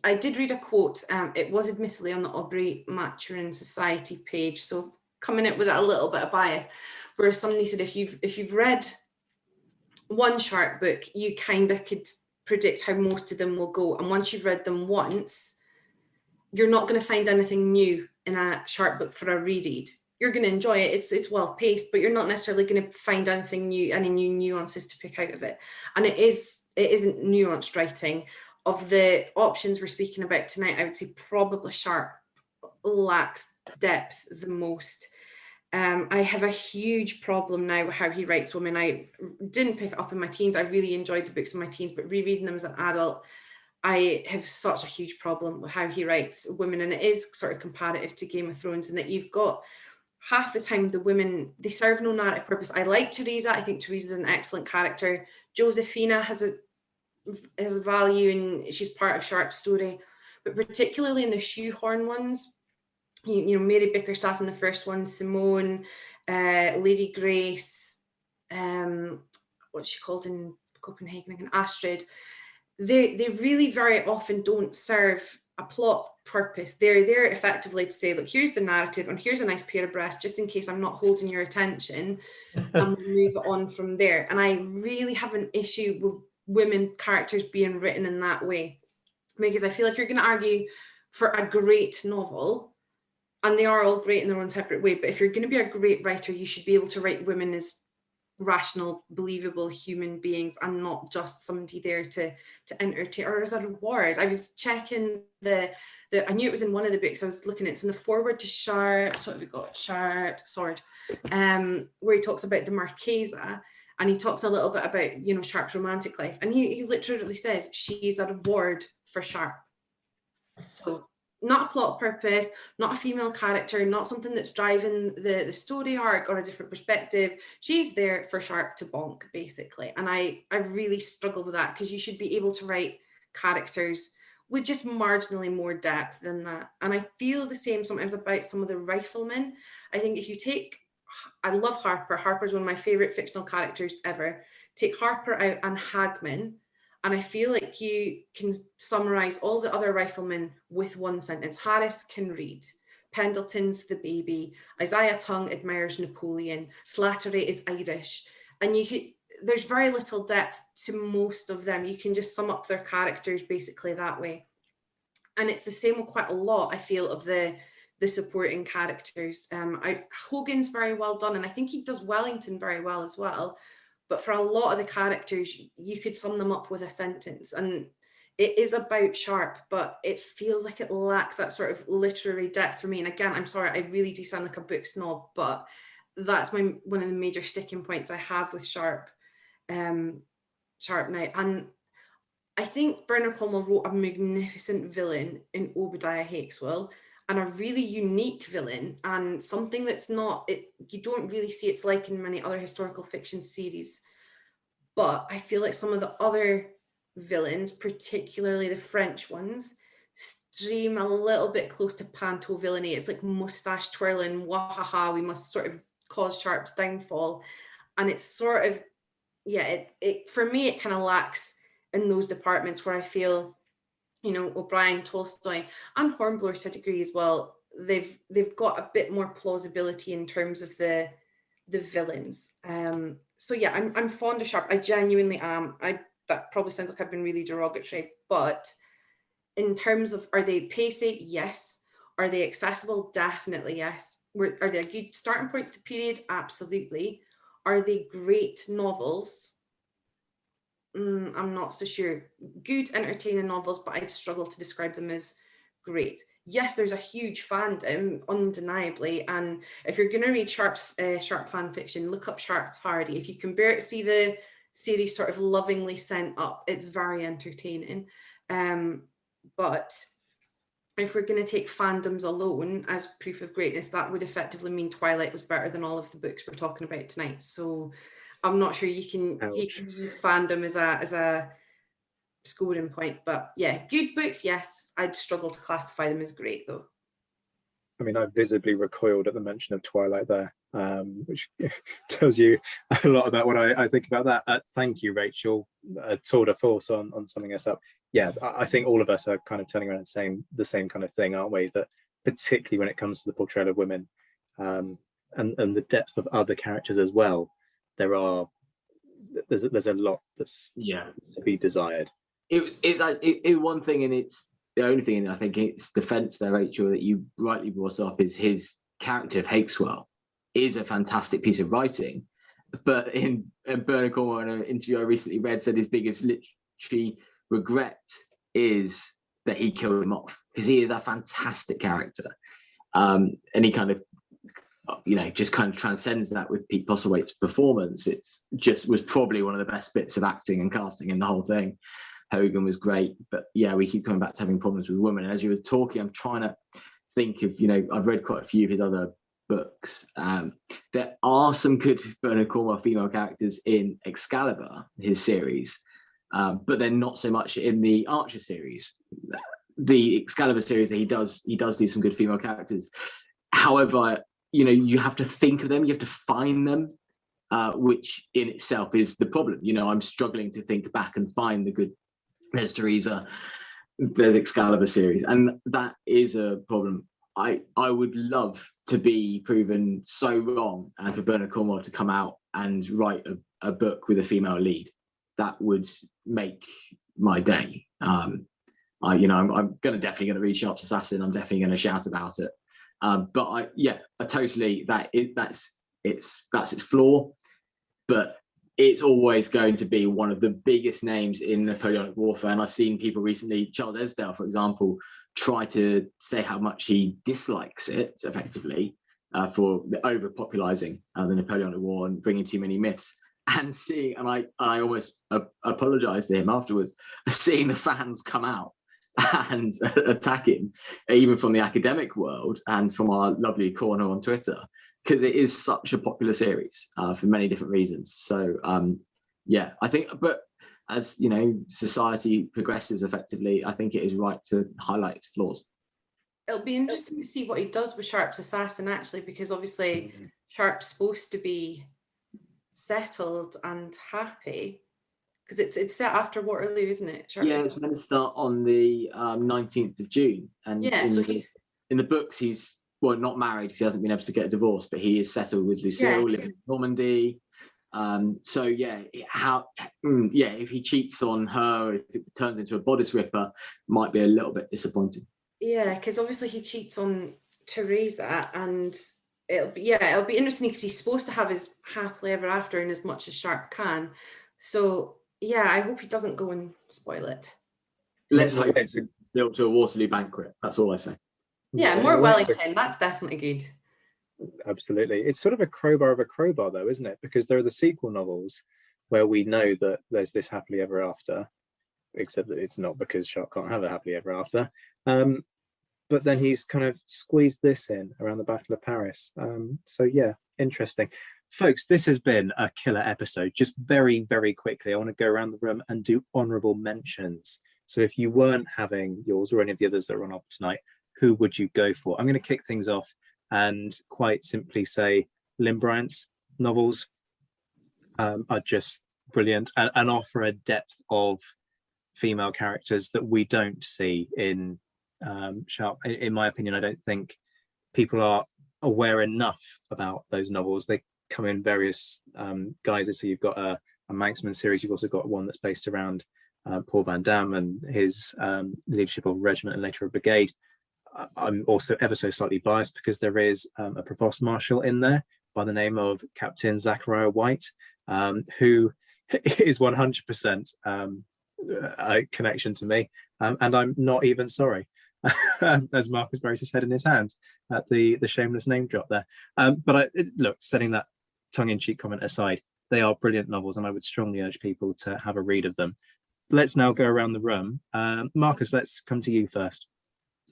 I did read a quote. It was admittedly on the Aubrey Maturin Society page, so coming in with a little bit of bias, where somebody said if you've read one Sharpe book, you kind of could predict how most of them will go, and once you've read them once, you're not going to find anything new in a Sharpe book for a reread. You're going to enjoy it, it's well paced, but you're not necessarily going to find anything new, any new nuances to pick out of it. And it isn't nuanced writing. Of the options we're speaking about tonight, I would say probably Sharpe lacks depth the most. I have a huge problem now with how he writes women. I didn't pick it up in my teens. I really enjoyed the books in my teens, but rereading them as an adult, I have such a huge problem with how he writes women. And it is sort of comparative to Game of Thrones, in that you've got half the time the women, they serve no narrative purpose. I like Teresa. I think Teresa's an excellent character. Josephina has a value, and she's part of Sharpe's story. But particularly in the shoehorn ones, Mary Bickerstaff in the first one, Simone, Lady Grace, what's she called in Copenhagen again, Astrid, they really very often don't serve a plot purpose. They're there effectively to say, look, here's the narrative, and here's a nice pair of breasts, just in case I'm not holding your attention, and we'll move it on from there. And I really have an issue with women characters being written in that way, because I feel if you're going to argue for a great novel, and they are all great in their own separate way, but if you're going to be a great writer, you should be able to write women as rational, believable human beings, and not just somebody there to entertain or as a reward. I was checking I knew it was in one of the books. I was looking at it's in the foreword to Sharpe. So what have we got? Sharpe Sword, where he talks about the Marchesa, and he talks a little bit about Sharpe's romantic life, and he literally says she's a reward for Sharpe. So not a plot purpose, not a female character, not something that's driving the story arc or a different perspective. She's there for Sharpe to bonk, basically. And I really struggle with that, because you should be able to write characters with just marginally more depth than that. And I feel the same sometimes about some of the riflemen. I think if you I love Harper. Harper's one of my favorite fictional characters ever. Take Harper out and Hagman, and I feel like you can summarize all the other riflemen with one sentence. Harris can read. Pendleton's the baby. Isaiah Tongue admires Napoleon. Slattery is Irish. And there's very little depth to most of them. You can just sum up their characters basically that way. And it's the same with quite a lot, I feel, of the the supporting characters. Hogan's very well done, and I think he does Wellington very well as well. But for a lot of the characters, you could sum them up with a sentence, and it is about Sharp, but it feels like it lacks that sort of literary depth for me. And again, I'm sorry, I really do sound like a book snob, but that's one of the major sticking points I have with Sharp now. And I think Bernard Cornwell wrote a magnificent villain in Obadiah Hakeswill, and a really unique villain, and something that's you don't really see it's like in many other historical fiction series. But I feel like some of the other villains, particularly the French ones, stream a little bit close to panto villainy. It's like mustache twirling, wahaha, we must sort of cause Sharp's downfall. And it's sort of, it for me, it kind of lacks in those departments where I feel, O'Brien, Tolstoy, and Hornblower to a degree as well, they've got a bit more plausibility in terms of the villains. So yeah, I'm fond of Sharp. I genuinely am. That probably sounds like I've been really derogatory, but in terms of, are they pacey? Yes. Are they accessible? Definitely yes. Are they a good starting point to the period? Absolutely. Are they great novels? I'm not so sure. Good, entertaining novels, but I'd struggle to describe them as great. Yes, there's a huge fandom, undeniably, and if you're going to read Sharp fan fiction, look up Sharp Hardy. If you can bear to see the series sort of lovingly sent up, it's very entertaining. But if we're going to take fandoms alone as proof of greatness, that would effectively mean Twilight was better than all of the books we're talking about tonight. So I'm not sure you can use fandom as a scoring point, but yeah, good books, yes. I'd struggle to classify them as great though. I mean, I visibly recoiled at the mention of Twilight there, which tells you a lot about what I think about that. Thank you, Rachel. Tour de force on summing us up. Yeah, I think all of us are kind of turning around and saying the same kind of thing, aren't we? That particularly when it comes to the portrayal of women, and the depth of other characters as well, there's a lot that's to be desired. It's one thing, and it's the only thing, and I think it's defense there, Rachel, that you rightly brought up, is his character of Hakeswill is a fantastic piece of writing. But in Bernard Cornwell, in an interview I recently read, said his biggest literary regret is that he killed him off, because he is a fantastic character. And he kind of, just kind of transcends that with Pete Postlethwaite's performance. It's just was probably one of the best bits of acting and casting in the whole thing. Hogan was great, but yeah, we keep coming back to having problems with women. And as you were talking, I'm trying to think of, I've read quite a few of his other books. There are some good Bernard Cornwell female characters in Excalibur, his series, but they're not so much in the Archer series. The Excalibur series, that he does do some good female characters. However, you have to think of them, you have to find them, which in itself is the problem. I'm struggling to think back and find the good. There's Teresa, there's Excalibur series, and that is a problem. I would love to be proven so wrong, and for Bernard Cornwell to come out and write a book with a female lead. That would make my day. I'm definitely going to read Sharp's Assassin. I'm definitely going to shout about it. But I totally, that's its flaw, but it's always going to be one of the biggest names in Napoleonic warfare. And I've seen people recently, Charles Esdale, for example, try to say how much he dislikes it effectively for over-popularizing the Napoleonic War and bringing too many myths. And I almost apologized to him afterwards, seeing the fans come out and attack him, even from the academic world and from our lovely corner on Twitter, because it is such a popular series for many different reasons. So I think, but as society progresses effectively, I think it is right to highlight its flaws. It'll be interesting to see what he does with Sharp's Assassin, actually, because obviously Sharp's supposed to be settled and happy, because it's set after Waterloo, isn't it? It's meant to start on the 19th of June, and in the books he's not married because he hasn't been able to get a divorce, but he is settled with Lucille, living in Normandy. If he cheats on her, if it turns into a bodice ripper, might be a little bit disappointing. Yeah, because obviously he cheats on to raise that, and it'll be interesting because he's supposed to have his happily ever after in as much as Sharp can. So yeah, I hope he doesn't go and spoil it. Let's hope it's still to a Waterloo banquet. That's all I say. Yeah, more Wellington. That's definitely good. Absolutely. It's sort of a crowbar of a crowbar, though, isn't it? Because there are the sequel novels where we know that there's this happily ever after, except that it's not, because Sharp can't have a happily ever after. But then he's kind of squeezed this in around the Battle of Paris. So yeah, interesting. Folks, this has been a killer episode. Just very, very quickly, I want to go around the room and do honourable mentions. So if you weren't having yours or any of the others that are on offer tonight, who would you go for? I'm going to kick things off and quite simply say Lynn Bryant's novels are just brilliant and offer a depth of female characters that we don't see in Sharp. In my opinion, I don't think people are aware enough about those novels. They come in various guises. So you've got a Manxman series. You've also got one that's based around Paul Van Damme and his leadership of a regiment and later a brigade. I'm also ever so slightly biased because there is a provost marshal in there by the name of Captain Zachariah White, who is 100% a connection to me, and I'm not even sorry. As Marcus buries his head in his hands at the shameless name drop there. But look, setting that tongue-in-cheek comment aside, they are brilliant novels, and I would strongly urge people to have a read of them. Let's now go around the room. Marcus, let's come to you first.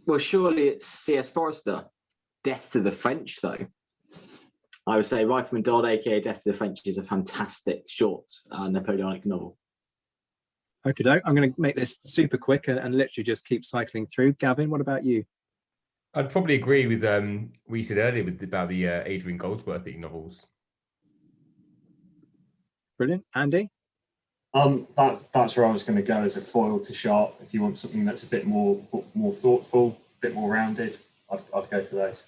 Well, surely it's C.S. Forrester, Death to the French, though. I would say Rifleman Dodd, aka Death to the French, is a fantastic short Napoleonic novel. Okay, I'm going to make this super quick and literally just keep cycling through. Gavin, what about you? I'd probably agree with what you said earlier about the Adrian Goldsworthy novels. Brilliant. Andy? That's where I was going to go as a foil to Sharp. If you want something that's a bit more thoughtful, a bit more rounded, I'd go for those.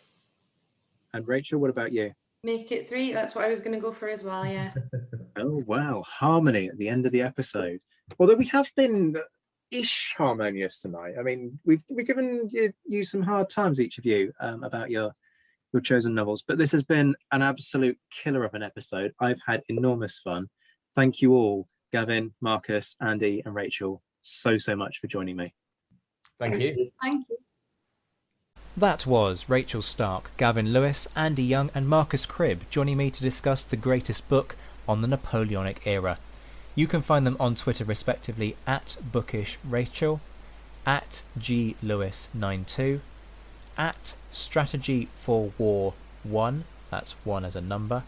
And Rachel, what about you? Make it 3. That's what I was going to go for as well, yeah. Oh, wow. Harmony at the end of the episode. Although we have been ish harmonious tonight. I mean, we've given you some hard times, each of you, about your chosen novels. But this has been an absolute killer of an episode. I've had enormous fun. Thank you all, Gavin, Marcus, Andy, and Rachel, so much for joining me. Thank you. Thank you. That was Rachel Stark, Gavin Lewis, Andy Young and Marcus Cribb joining me to discuss the greatest book on the Napoleonic era. You can find them on Twitter respectively at BookishRachel, at GLewis92, at Strategy for War 1, that's 1 as a number,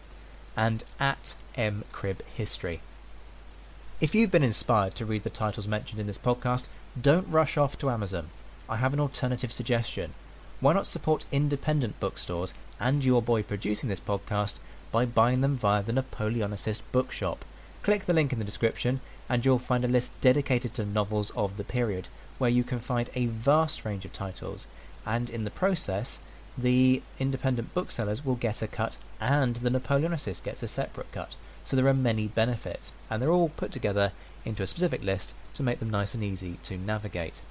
and at MCribbHistory. If you've been inspired to read the titles mentioned in this podcast, don't rush off to Amazon. I have an alternative suggestion. Why not support independent bookstores and your boy producing this podcast by buying them via the Napoleonicist bookshop? Click the link in the description and you'll find a list dedicated to novels of the period, where you can find a vast range of titles, and in the process, the independent booksellers will get a cut and the Napoleonicist gets a separate cut. So there are many benefits, and they're all put together into a specific list to make them nice and easy to navigate.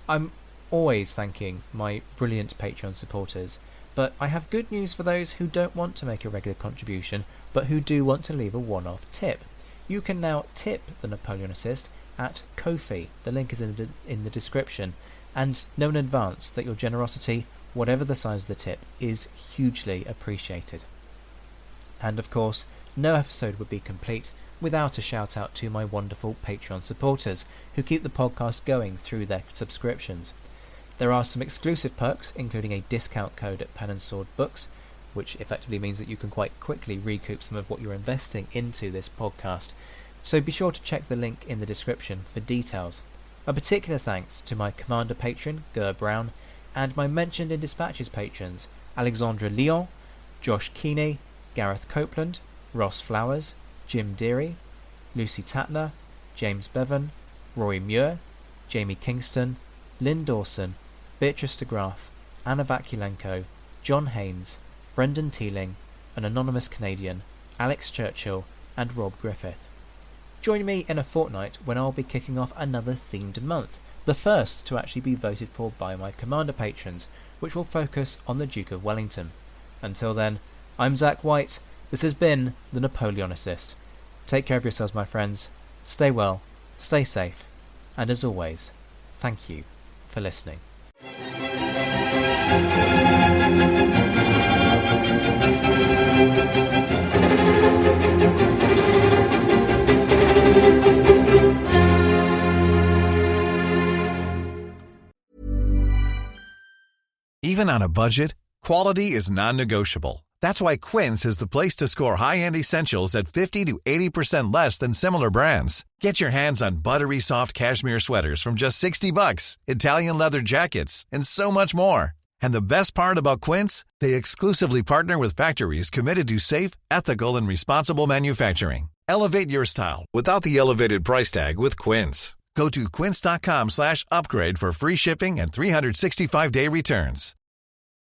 I'm always thanking my brilliant Patreon supporters, but I have good news for those who don't want to make a regular contribution, but who do want to leave a one-off tip. You can now tip the Napoleonicist at Ko-fi. The link is in the description, and know in advance that your generosity, whatever the size of the tip, is hugely appreciated. And of course, no episode would be complete without a shout out to my wonderful Patreon supporters who keep the podcast going through their subscriptions. There are some exclusive perks, including a discount code at Pen and Sword Books, which effectively means that you can quite quickly recoup some of what you're investing into this podcast. So be sure to check the link in the description for details. A particular thanks to my Commander patron, Ger Brown, and my Mentioned in Dispatches patrons, Alexandra Lyon, Josh Keeney, Gareth Copeland, Ross Flowers, Jim Deary, Lucy Tatner, James Bevan, Rory Muir, Jamie Kingston, Lynn Dawson, Beatrice de Graaf, Anna Vakulenko, John Haynes, Brendan Teeling, an anonymous Canadian, Alex Churchill, and Rob Griffith. Join me in a fortnight when I'll be kicking off another themed month, the first to actually be voted for by my Commander patrons, which will focus on the Duke of Wellington. Until then, I'm Zach White. This has been the Napoleonicist. Take care of yourselves, my friends. Stay well, stay safe, and as always, thank you for listening. Even on a budget, quality is non-negotiable. That's why Quince is the place to score high-end essentials at 50 to 80% less than similar brands. Get your hands on buttery soft cashmere sweaters from just $60, Italian leather jackets, and so much more. And the best part about Quince, they exclusively partner with factories committed to safe, ethical, and responsible manufacturing. Elevate your style without the elevated price tag with Quince. Go to quince.com/upgrade for free shipping and 365-day returns.